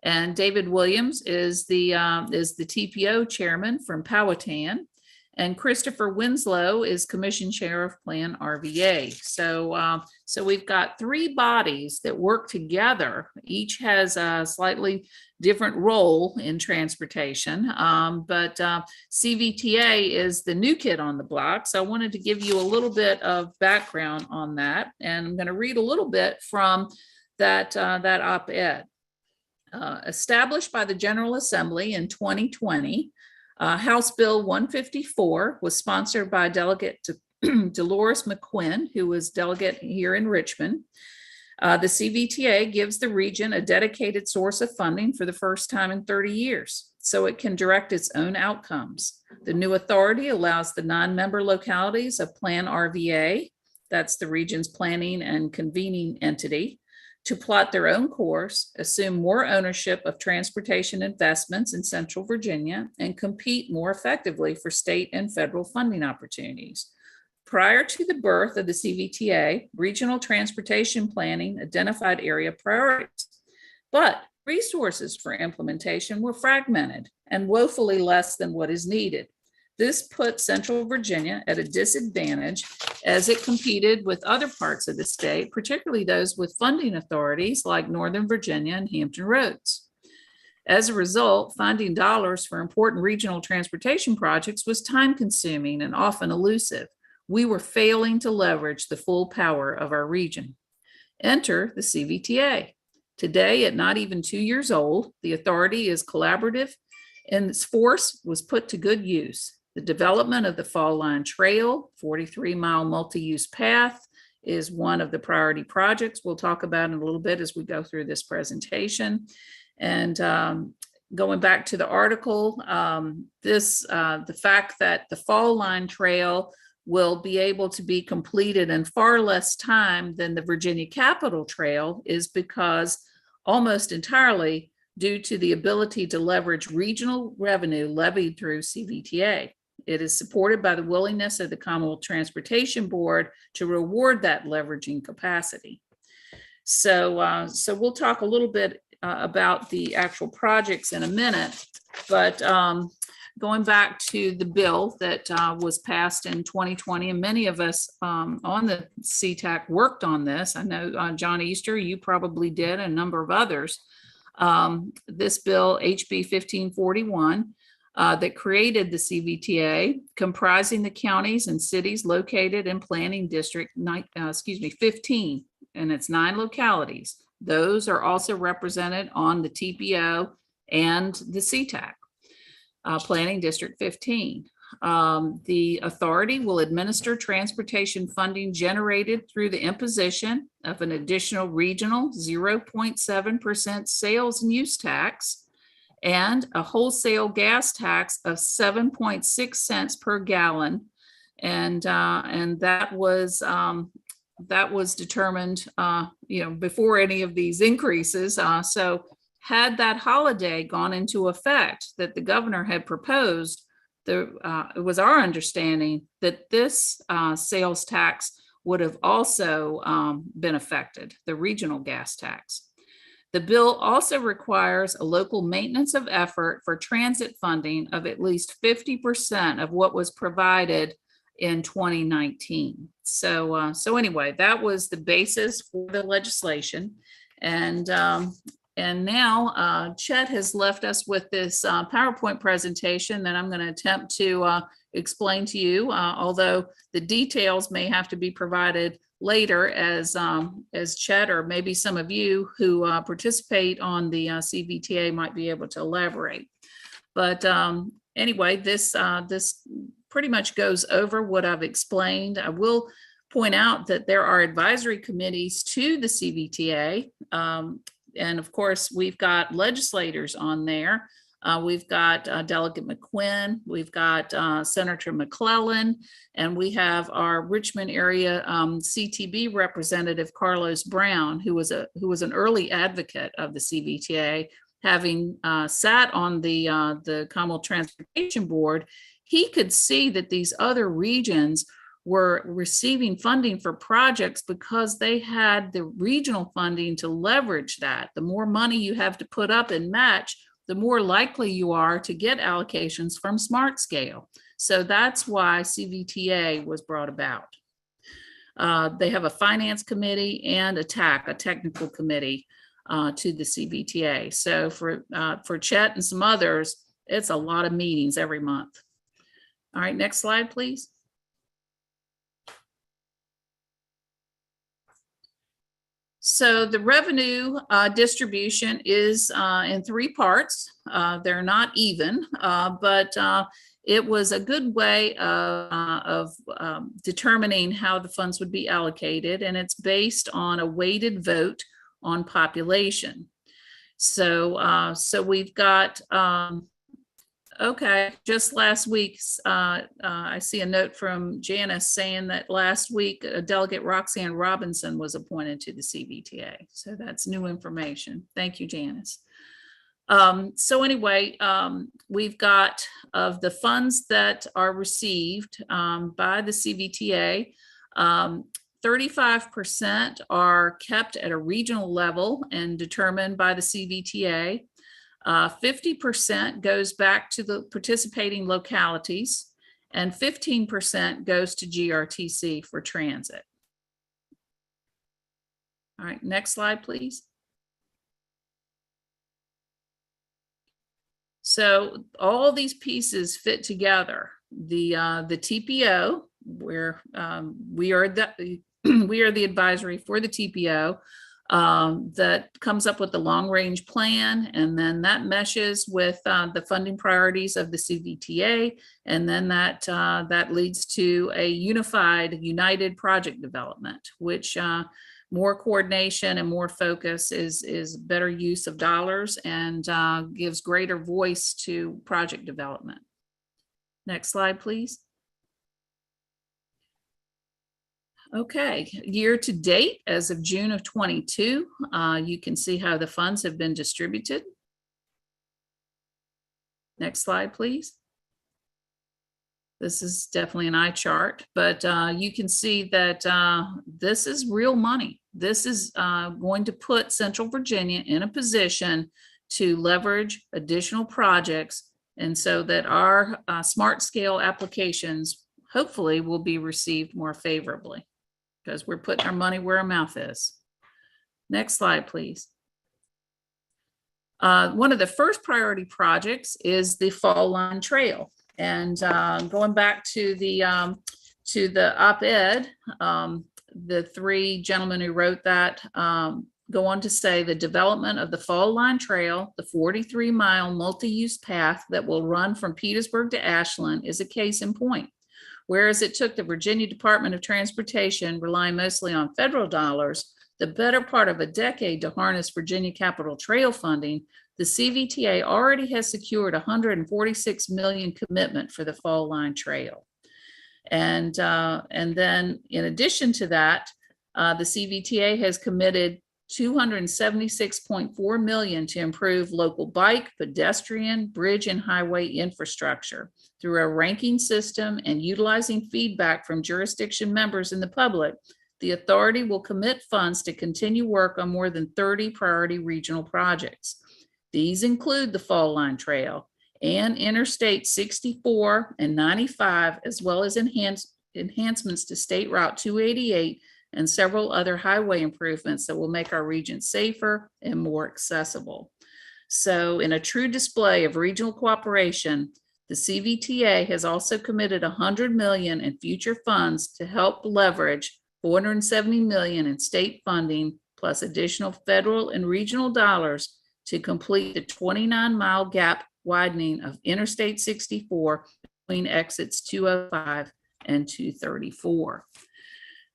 And David Williams is the TPO chairman from Powhatan. And Christopher Winslow is commission chair of Plan RVA. So we've got three bodies that work together. Each has a slightly different role in transportation, but CVTA is the new kid on the block. So I wanted to give you a little bit of background on that. And I'm going to read a little bit from that op-ed. Established by the General Assembly in 2020, House Bill 154 was sponsored by Delegate Dolores McQuinn, who was delegate here in Richmond. The CVTA gives the region a dedicated source of funding for the first time in 30 years, so it can direct its own outcomes. The new authority allows the non-member localities of Plan RVA, that's the region's planning and convening entity, to plot their own course, assume more ownership of transportation investments in Central Virginia, and compete more effectively for state and federal funding opportunities. Prior to the birth of the CVTA, regional transportation planning identified area priorities, but resources for implementation were fragmented and woefully less than what is needed. This put Central Virginia at a disadvantage as it competed with other parts of the state, particularly those with funding authorities like Northern Virginia and Hampton Roads. As a result, finding dollars for important regional transportation projects was time-consuming and often elusive. We were failing to leverage the full power of our region. Enter the CVTA. Today, at not even 2 years old, the authority is collaborative and its force was put to good use. The development of the Fall Line Trail, 43-mile multi-use path, is one of the priority projects we'll talk about in a little bit as we go through this presentation. And going back to the article, the fact that the Fall Line Trail will be able to be completed in far less time than the Virginia Capitol Trail is because almost entirely due to the ability to leverage regional revenue levied through Cvta. It is supported by the willingness of the Commonwealth Transportation Board to reward that leveraging capacity. So we'll talk a little bit about the actual projects in a minute, but going back to the bill that was passed in 2020, and many of us on the CTAC worked on this. I know John Easter, you probably did, and a number of others. This bill, HB 1541, that created the Cvta, comprising the counties and cities located in Planning District 15, and it's 9 localities. Those are also represented on the Tpo and the CTAC, Planning District 15. The authority will administer transportation funding generated through the imposition of an additional regional 0.7% sales and use tax and a wholesale gas tax of 7.6 cents per gallon. And that was determined, before any of these increases. So had that holiday gone into effect that the governor had proposed, it was our understanding that this sales tax would have also been affected, the regional gas tax. The bill also requires a local maintenance of effort for transit funding of at least 50% of what was provided in 2019. So anyway, that was the basis for the legislation. And now Chet has left us with this PowerPoint presentation that I'm going to attempt to explain to you, although the details may have to be provided later as Chet or maybe some of you who participate on the Cvta might be able to elaborate. But anyway, this pretty much goes over what I've explained. I will point out that there are advisory committees to the Cvta. And of course, we've got legislators on there. We've got Delegate McQuinn, we've got Senator McClellan, and we have our Richmond area CTB representative, Carlos Brown, who was an early advocate of the Cvta, having sat on the Commonwealth Transportation Board. He could see that these other regions were receiving funding for projects because they had the regional funding to leverage that. The more money you have to put up and match, the more likely you are to get allocations from Smart Scale. So that's why Cvta was brought about. They have a finance committee and a TAC, a technical committee to the Cvta. So for Chet and some others, it's a lot of meetings every month. All right, next slide, please. So the revenue distribution is in 3 parts. They're not even, but it was a good way of determining how the funds would be allocated, and it's based on a weighted vote on population. So we've got, okay, just last week, I see a note from Janice saying that last week, Delegate Roxanne Robinson was appointed to the Cvta. So that's new information. Thank you, Janice. So anyway, we've got of the funds that are received by the Cvta, 35% are kept at a regional level and determined by the Cvta. 50% goes back to the participating localities, and 15% goes to GRTC for transit. All right, next slide, please. So all these pieces fit together. The TPO, where we are the advisory for the TPO, that comes up with the long-range plan, and then that meshes with the funding priorities of the CVTA, and then that leads to a united project development, which more coordination and more focus is better use of dollars and gives greater voice to project development. Next slide, please. Okay, year to date, as of June of 22, you can see how the funds have been distributed. Next slide, please. This is definitely an eye chart, but you can see that this is real money. This is going to put Central Virginia in a position to leverage additional projects, and so that our smart scale applications hopefully will be received more favorably, because we're putting our money where our mouth is. Next slide, please. One of the first priority projects is the Fall Line Trail. And going back to the op-ed, the three gentlemen who wrote that go on to say the development of the Fall Line Trail, the 43-mile multi-use path that will run from Petersburg to Ashland, is a case in point. Whereas it took the Virginia Department of Transportation, relying mostly on federal dollars, the better part of a decade to harness Virginia Capital Trail funding, the CVTA already has secured $146 million commitment for the Fall Line Trail. And then in addition to that, the CVTA has committed $276.4 million to improve local bike, pedestrian, bridge, and highway infrastructure. Through a ranking system and utilizing feedback from jurisdiction members and the public, the authority will commit funds to continue work on more than 30 priority regional projects. These include the Fall Line Trail and Interstate 64 and 95, as well as enhancements to State Route 288 and several other highway improvements that will make our region safer and more accessible. So in a true display of regional cooperation, the CVTA has also committed $100 million in future funds to help leverage $470 million in state funding, plus additional federal and regional dollars to complete the 29-mile gap widening of Interstate 64 between exits 205 and 234.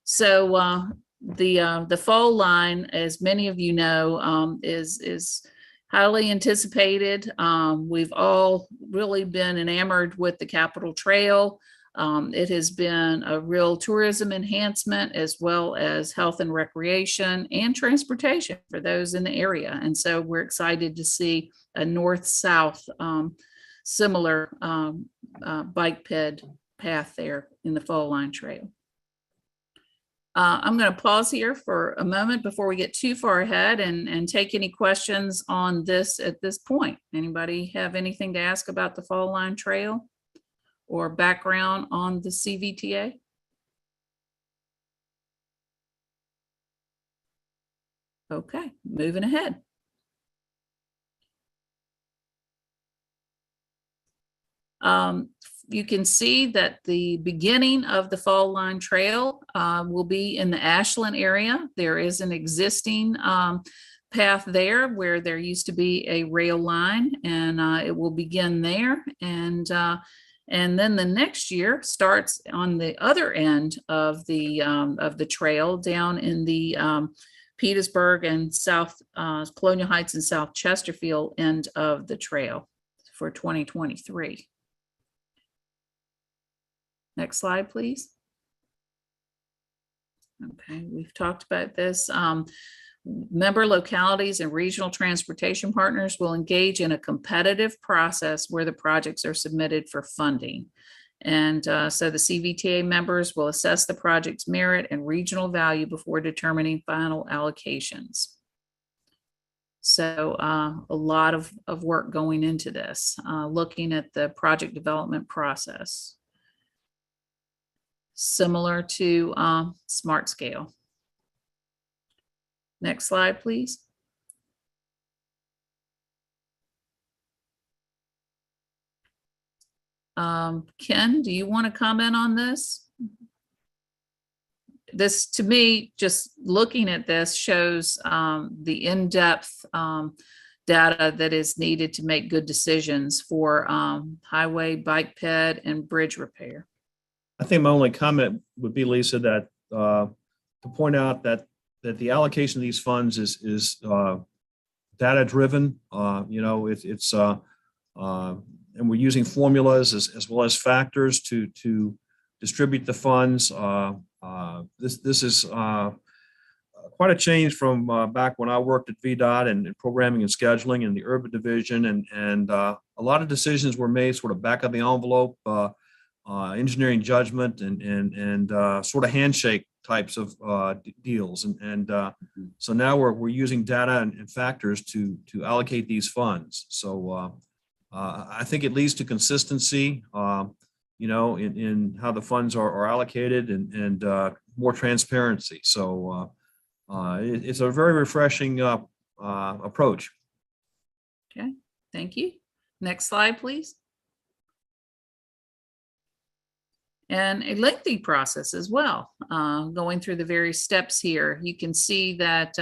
So the Fall Line, as many of you know, is highly anticipated. We've all really been enamored with the Capitol Trail. It has been a real tourism enhancement, as well as health and recreation and transportation for those in the area. And so we're excited to see a north-south similar bike ped path there in the Fall Line Trail. I'm going to pause here for a moment before we get too far ahead and take any questions on this at this point. Anybody have anything to ask about the Fall Line Trail or background on the CVTA? Okay, moving ahead. You can see that the beginning of the Fall Line Trail will be in the Ashland area. There is an existing path there where there used to be a rail line, and it will begin there. And then the next year starts on the other end of the trail down in the Petersburg and South Colonial Heights and South Chesterfield end of the trail for 2023. Next slide, please. Okay, we've talked about this. Member localities and regional transportation partners will engage in a competitive process where the projects are submitted for funding. And so the CVTA members will assess the project's merit and regional value before determining final allocations. So a lot of work going into this, looking at the project development process. Similar to Smart Scale. Next slide, please. Ken, do you want to comment on this? this, to me, just looking at this shows the in-depth data that is needed to make good decisions for highway, bike ped, and bridge repair. I think my only comment would be, Lisa, that to point out that the allocation of these funds is data driven. You know, it's and we're using formulas as well as factors to distribute the funds. This is quite a change from back when I worked at VDOT and programming and scheduling in the urban division, and a lot of decisions were made sort of back of the envelope, engineering judgment and sort of handshake types of deals, so now we're using data and factors to allocate these funds. So I think it leads to consistency, you know, in how the funds are allocated and more transparency. So it's a very refreshing approach. Okay, thank you. Next slide, please. And a lengthy process as well, going through the various steps here. You can see that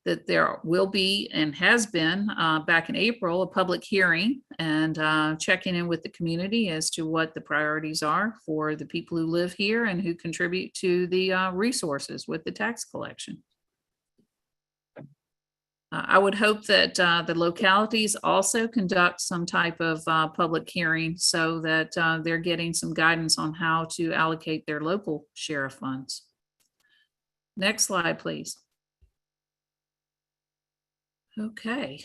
that there will be and has been back in April a public hearing and checking in with the community as to what the priorities are for the people who live here and who contribute to the resources with the tax collection. I would hope that the localities also conduct some type of public hearing so that they're getting some guidance on how to allocate their local share of funds. Next slide, please. Okay,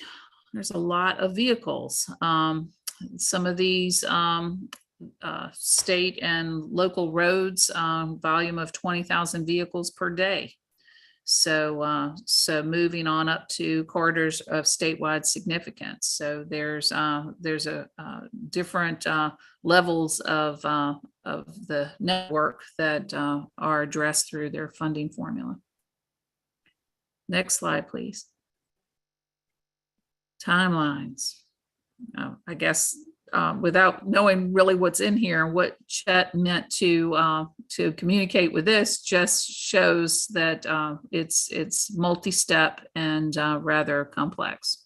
there's a lot of vehicles. Some of these state and local roads, volume of 20,000 vehicles per day. So moving on up to corridors of statewide significance. So there's a different levels of the network that are addressed through their funding formula. Next slide, please. Timelines. I guess without knowing really what's in here, what Chet meant to communicate with this just shows that it's multi-step and rather complex.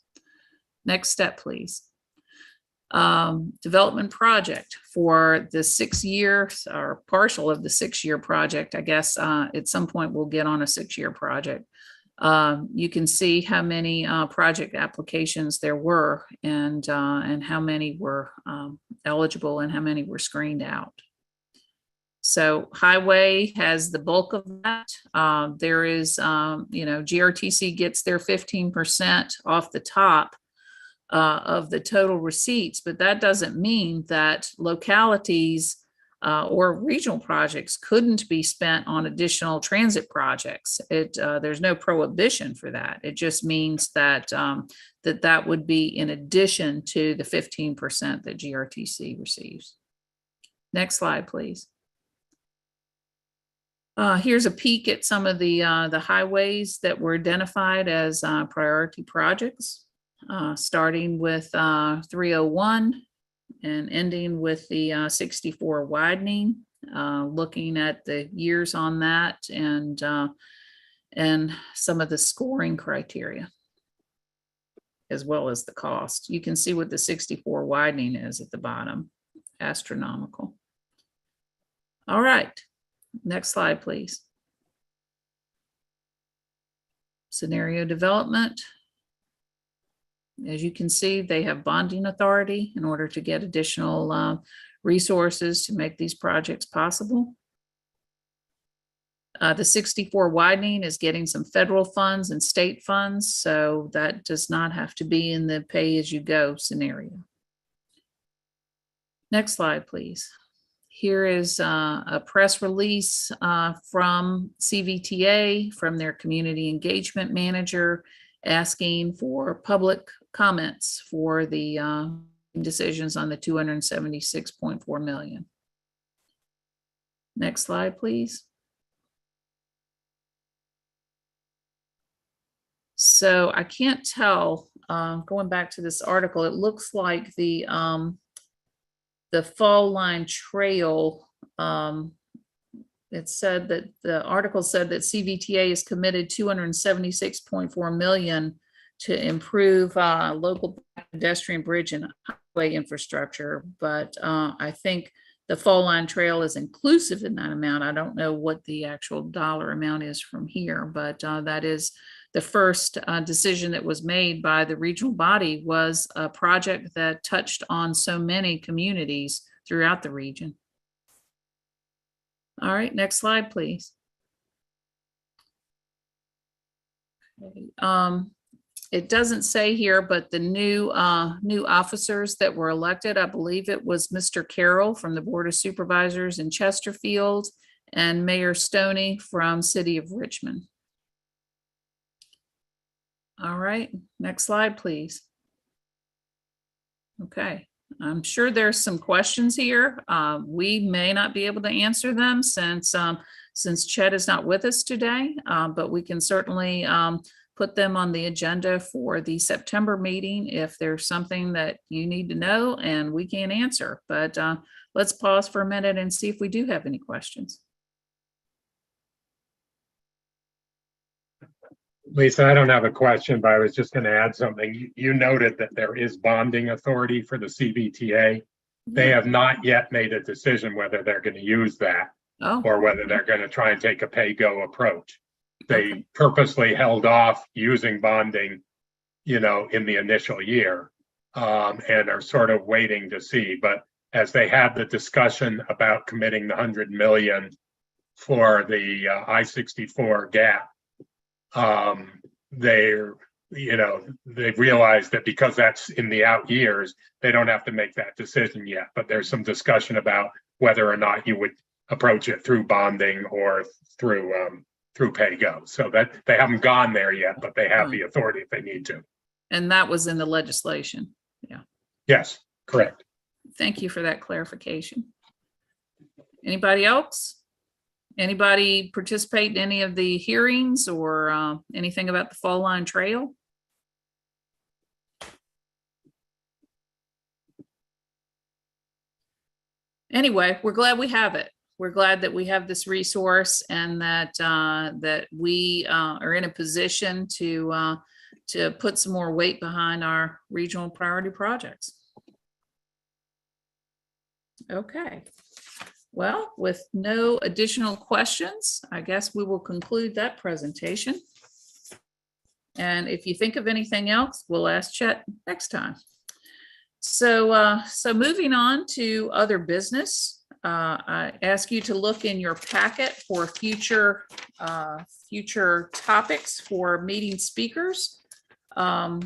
Next step, please. Development project for the 6 years or partial of the 6-year project. I guess at some point we'll get on a 6-year project. You can see how many project applications there were and how many were eligible and how many were screened out. So highway has the bulk of that. There is, you know, GRTC gets their 15% off the top of the total receipts, but that doesn't mean that localities or regional projects couldn't be spent on additional transit projects. There's no prohibition for that. It just means that that would be in addition to the 15% that GRTC receives. Next slide, please. Here's a peek at some of the highways that were identified as priority projects, starting with 301. And ending with the 64 widening, looking at the years on that and some of the scoring criteria, as well as the cost. You can see what the 64 widening is at the bottom, astronomical. All right, next slide, please. Scenario development. As you can see, they have bonding authority in order to get additional resources to make these projects possible. The 64 widening is getting some federal funds and state funds, so that does not have to be in the pay-as-you-go scenario. Next slide, please. Here is a press release from Cvta, from their community engagement manager, asking for public comments for the decisions on the $276.4 million. Next slide, please. So I can't tell, going back to this article, it looks like the Fall Line Trail it said that the article said that CVTA is committed 276.4 million to improve local pedestrian bridge and highway infrastructure. But I think the Fall Line Trail is inclusive in that amount. I don't know what the actual dollar amount is from here, but that is the first decision that was made by the regional body, was a project that touched on so many communities throughout the region. All right, next slide, please. Okay, it doesn't say here, but the new officers that were elected, I believe it was Mr. Carroll from the Board of Supervisors in Chesterfield and Mayor Stoney from City of Richmond. All right, next slide, please. Okay, I'm sure there's some questions here. We may not be able to answer them since Chet is not with us today, but we can certainly put them on the agenda for the September meeting if there's something that you need to know and we can't answer. But let's pause for a minute and see if we do have any questions. Lisa, I don't have a question, but I was just going to add something. You noted that there is bonding authority for the CBTA. They have not yet made a decision whether they're going to use that or whether they're going to try and take a pay-go approach. They purposely held off using bonding, in the initial year, and are sort of waiting to see. But as they have the discussion about committing the 100 million for the I-64 gap, they've realized that because that's in the out years, they don't have to make that decision yet. But there's some discussion about whether or not you would approach it through bonding or through pay-go. So that they haven't gone there yet, but they have the authority if they need to. And that was in the legislation. Yeah. Yes, correct. Thank you for that clarification. Anybody else? Anybody participate in any of the hearings or anything about the Fall Line Trail? Anyway, we're glad we have it. We're glad that we have this resource and that that we are in a position to put some more weight behind our regional priority projects. Okay. Well, with no additional questions, I guess we will conclude that presentation. And if you think of anything else, we'll ask Chet next time. So moving on to other business, I ask you to look in your packet for future topics for meeting speakers. Our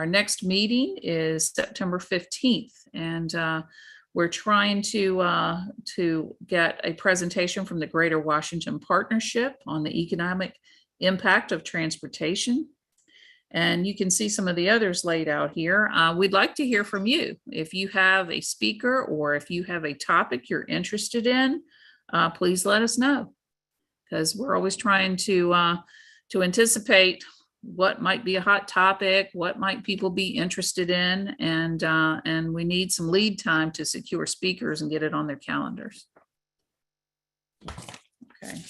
next meeting is September 15th, and we're trying to get a presentation from the Greater Washington Partnership on the economic impact of transportation. And you can see some of the others laid out here. We'd like to hear from you. If you have a speaker or if you have a topic you're interested in, please let us know, because we're always trying to anticipate what might be a hot topic, what might people be interested in, and we need some lead time to secure speakers and get it on their calendars. Okay.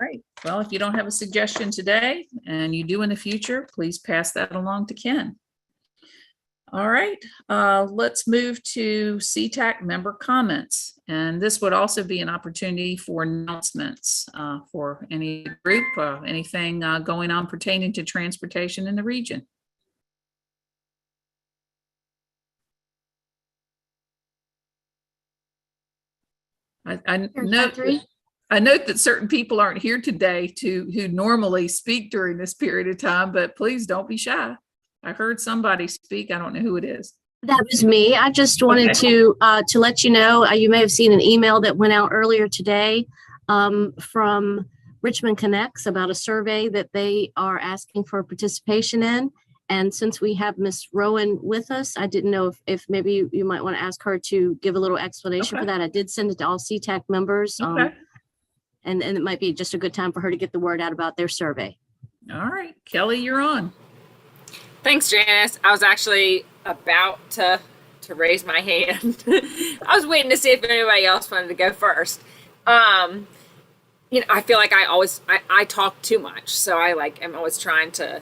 All right. Well, if you don't have a suggestion today and you do in the future, please pass that along to Ken. All right, let's move to CTAC member comments. And this would also be an opportunity for announcements for any group, anything going on pertaining to transportation in the region. I note that certain people aren't here today who normally speak during this period of time, but please don't be shy. I heard somebody speak. I don't know who it is. That was me. I just wanted to let you know, you may have seen an email that went out earlier today from Richmond Connects about a survey that they are asking for participation in. And since we have Miss Rowan with us, I didn't know if maybe you might want to ask her to give a little explanation for that. I did send it to all CTAC members. And it might be just a good time for her to get the word out about their survey. All right, Kelly, you're on. Thanks, Janice. I was actually about to to raise my hand. I was waiting to see if anybody else wanted to go first. I feel like I talk too much, so I'm always trying to,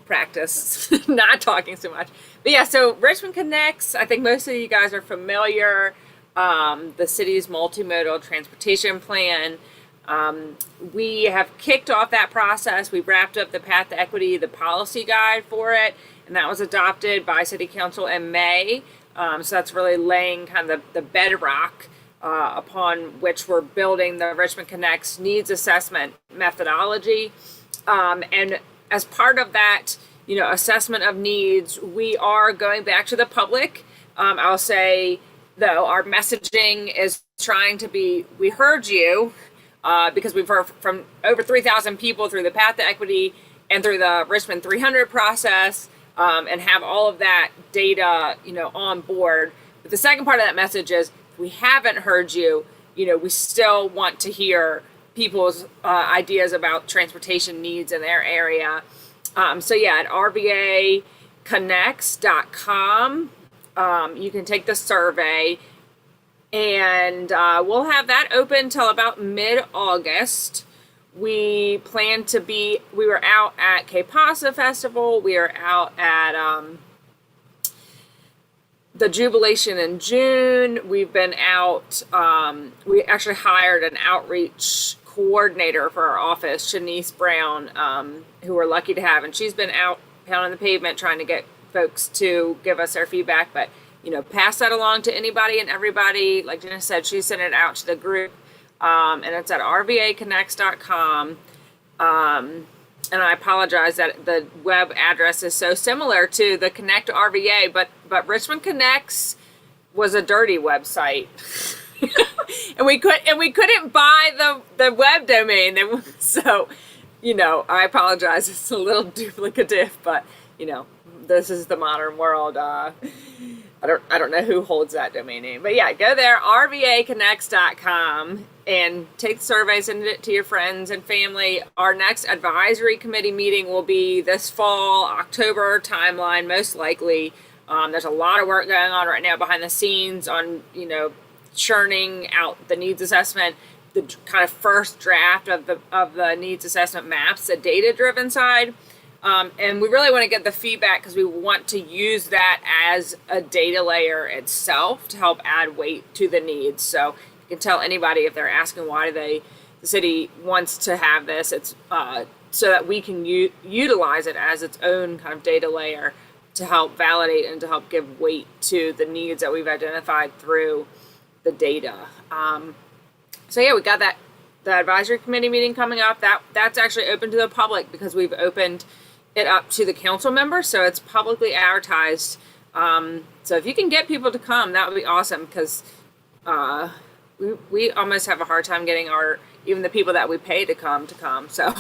practice not talking so much. But yeah, so Richmond Connects, I think most of you guys are familiar. The city's multimodal transportation plan. We have kicked off that process. We wrapped up the Path to Equity, the policy guide for it, and that was adopted by City Council in May. So that's really laying kind of the bedrock upon which we're building the Richmond Connects needs assessment methodology. And as part of that, assessment of needs, we are going back to the public. I'll say, though, our messaging is trying to be, we heard you, because we've heard from over 3,000 people through the Path to Equity and through the Richmond 300 process, and have all of that data, on board. But the second part of that message is, if we haven't heard you, we still want to hear people's ideas about transportation needs in their area. So yeah, at rvaconnects.com, you can take the survey, and we'll have that open till about mid-August. We plan to we were out at Cpta Festival, we are out at the Jubilation in June. We've been out, we actually hired an outreach coordinator for our office, Shanice Brown, who we're lucky to have, and she's been out pounding the pavement trying to get folks to give us their feedback, but pass that along to anybody and everybody. Like Jenna said, she sent it out to the group, and it's at rvaconnects.com. And I apologize that the web address is so similar to the Connect RVA, but Richmond Connects was a dirty website. and we couldn't buy the web domain. So, I apologize. It's a little duplicative, but this is the modern world. I don't know who holds that domain name, but yeah, go there, rvaconnects.com, and take the survey, send it to your friends and family. Our next advisory committee meeting will be this fall, October timeline, most likely. There's a lot of work going on right now behind the scenes on, churning out the needs assessment, the kind of first draft of the needs assessment maps, the data-driven side. And we really want to get the feedback because we want to use that as a data layer itself to help add weight to the needs. So you can tell anybody if they're asking why the city wants to have this, it's so that we can utilize it as its own kind of data layer to help validate and to help give weight to the needs that we've identified through the data. So yeah, we got the advisory committee meeting coming up. That's actually open to the public because we've opened it up to the council members, so it's publicly advertised. So if you can get people to come, that would be awesome, because we almost have a hard time getting even the people that we pay to come. So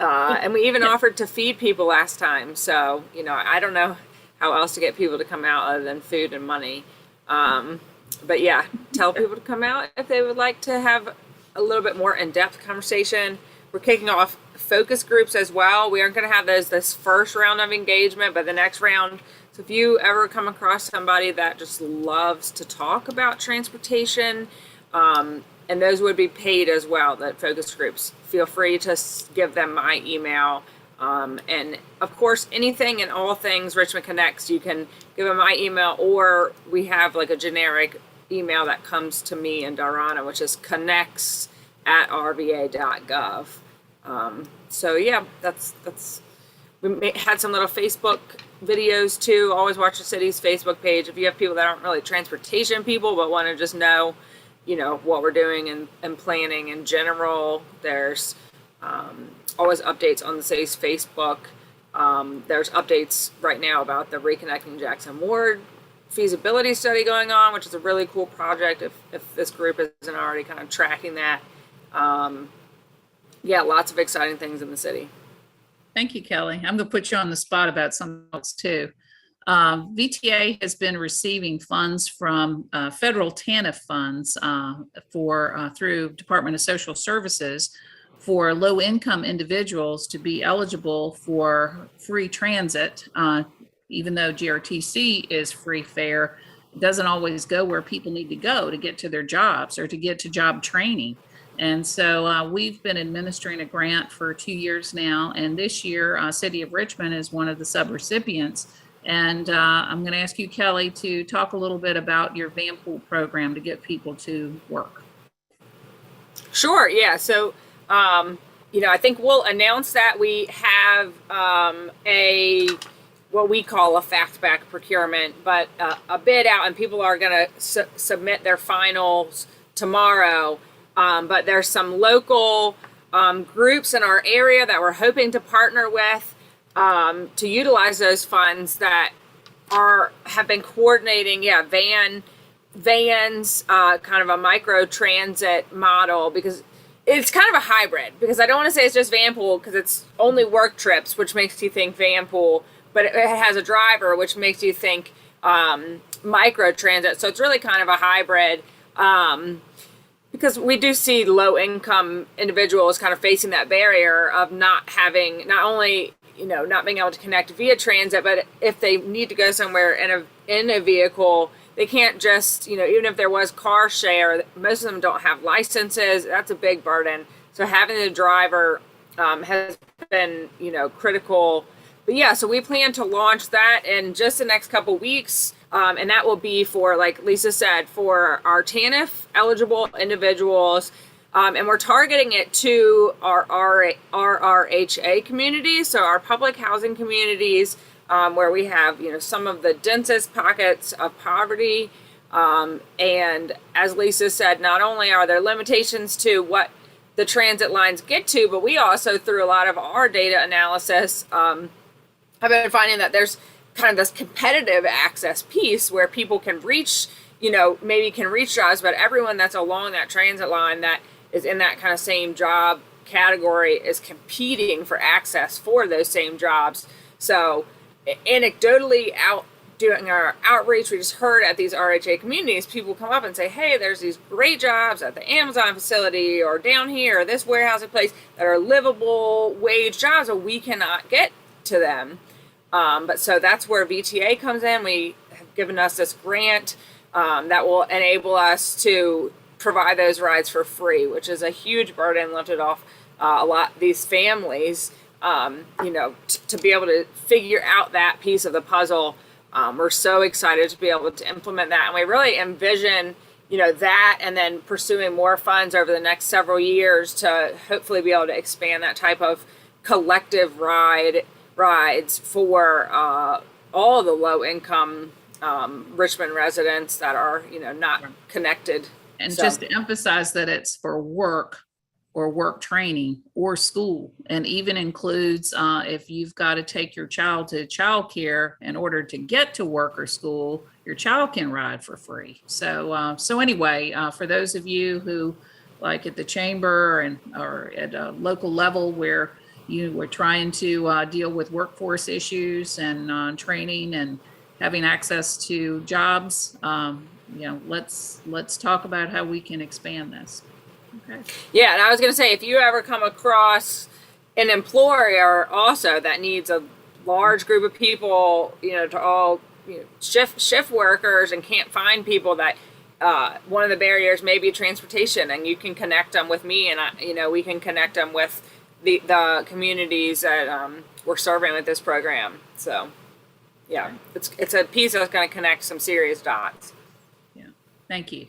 and we even offered to feed people last time. So I don't know how else to get people to come out other than food and money. But yeah, tell people to come out if they would like to have a little bit more in-depth conversation. We're kicking off focus groups as well. We aren't going to have this first round of engagement, but the next round. So if you ever come across somebody that just loves to talk about transportation, and those would be paid as well, the focus groups, feel free to give them my email. And of course, anything and all things Richmond Connects, you can give them my email, or we have like a generic email that comes to me and Darana, which is connects@rva.gov. So yeah, that's we had some little Facebook videos too. Always watch the city's Facebook page. If you have people that aren't really transportation people, but want to just know, what we're doing and planning in general, there's always updates on the city's Facebook. There's updates right now about the Reconnecting Jackson Ward feasibility study going on, which is a really cool project if this group isn't already kind of tracking that. Yeah, lots of exciting things in the city. Thank you, Kelly. I'm going to put you on the spot about something else too. VTA has been receiving funds from federal TANF funds through Department of Social Services for low-income individuals to be eligible for free transit even though GRTC is free fare, it doesn't always go where people need to go to get to their jobs or to get to job training. And so we've been administering a grant for 2 years now. And this year, City of Richmond is one of the subrecipients. And I'm going to ask you, Kelly, to talk a little bit about your Vanpool program to get people to work. Sure. Yeah. So, I think we'll announce that we have what we call a fact-back procurement, but a bid out, and people are going to submit their finals tomorrow. But there's some local groups in our area that we're hoping to partner with to utilize those funds that have been coordinating, vans, kind of a micro transit model, because it's kind of a hybrid, because I don't want to say it's just Vanpool because it's only work trips, which makes you think Vanpool, but it has a driver, which makes you think micro transit. So it's really kind of a hybrid. Because we do see low income individuals kind of facing that barrier of not only not being able to connect via transit, but if they need to go somewhere in a vehicle, they can't just, even if there was car share, most of them don't have licenses. That's a big burden. So having the driver has been, critical. But yeah, so we plan to launch that in just the next couple weeks. And that will be for, like Lisa said, for our TANF eligible individuals. And we're targeting it to our RRHA communities, so our public housing communities, where we have, some of the densest pockets of poverty. And as Lisa said, not only are there limitations to what the transit lines get to, but we also, through a lot of our data analysis, have been finding that there's kind of this competitive access piece where people can reach, maybe can reach jobs, but everyone that's along that transit line that is in that kind of same job category is competing for access for those same jobs. So anecdotally, doing our outreach, we just heard at these RHA communities, people come up and say, hey, there's these great jobs at the Amazon facility or down here, or this warehousing place that are livable wage jobs, but we cannot get to them. But so that's where VTA comes in. We have given us this grant that will enable us to provide those rides for free, which is a huge burden lifted off these families, to be able to figure out that piece of the puzzle. We're so excited to be able to implement that. And we really envision, that and then pursuing more funds over the next several years to hopefully be able to expand that type of collective rides for all the low income Richmond residents that are, not connected. And just to emphasize that it's for work or work training or school, and even includes if you've got to take your child to childcare in order to get to work or school, your child can ride for free. So anyway, for those of you who, like at the chamber or at a local level where you were trying to deal with workforce issues and training and having access to jobs, let's talk about how we can expand this. Okay. Yeah, and I was going to say, if you ever come across an employer also that needs a large group of people, to all shift workers and can't find people, that one of the barriers may be transportation, and you can connect them with me, and we can connect them with the communities that we're serving with this program. So yeah, it's a piece that's going to connect some serious dots. Yeah, thank you.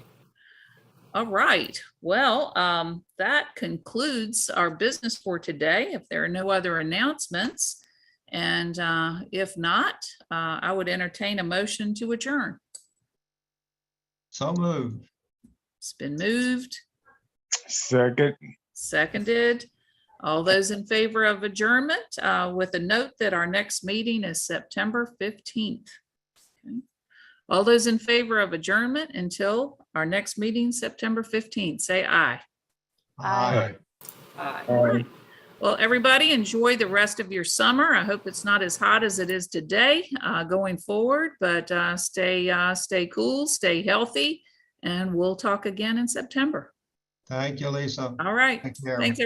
All right. Well, that concludes our business for today. If there are no other announcements, and if not, I would entertain a motion to adjourn. So moved. It's been moved. Seconded. All those in favor of adjournment, with a note that our next meeting is September 15th. Okay. All those in favor of adjournment until our next meeting, September 15th, say aye. Aye. Aye. Well, everybody, enjoy the rest of your summer. I hope it's not as hot as it is today going forward, but stay cool, stay healthy, and we'll talk again in September. Thank you, Lisa. All right. Take care. Thanks, everybody.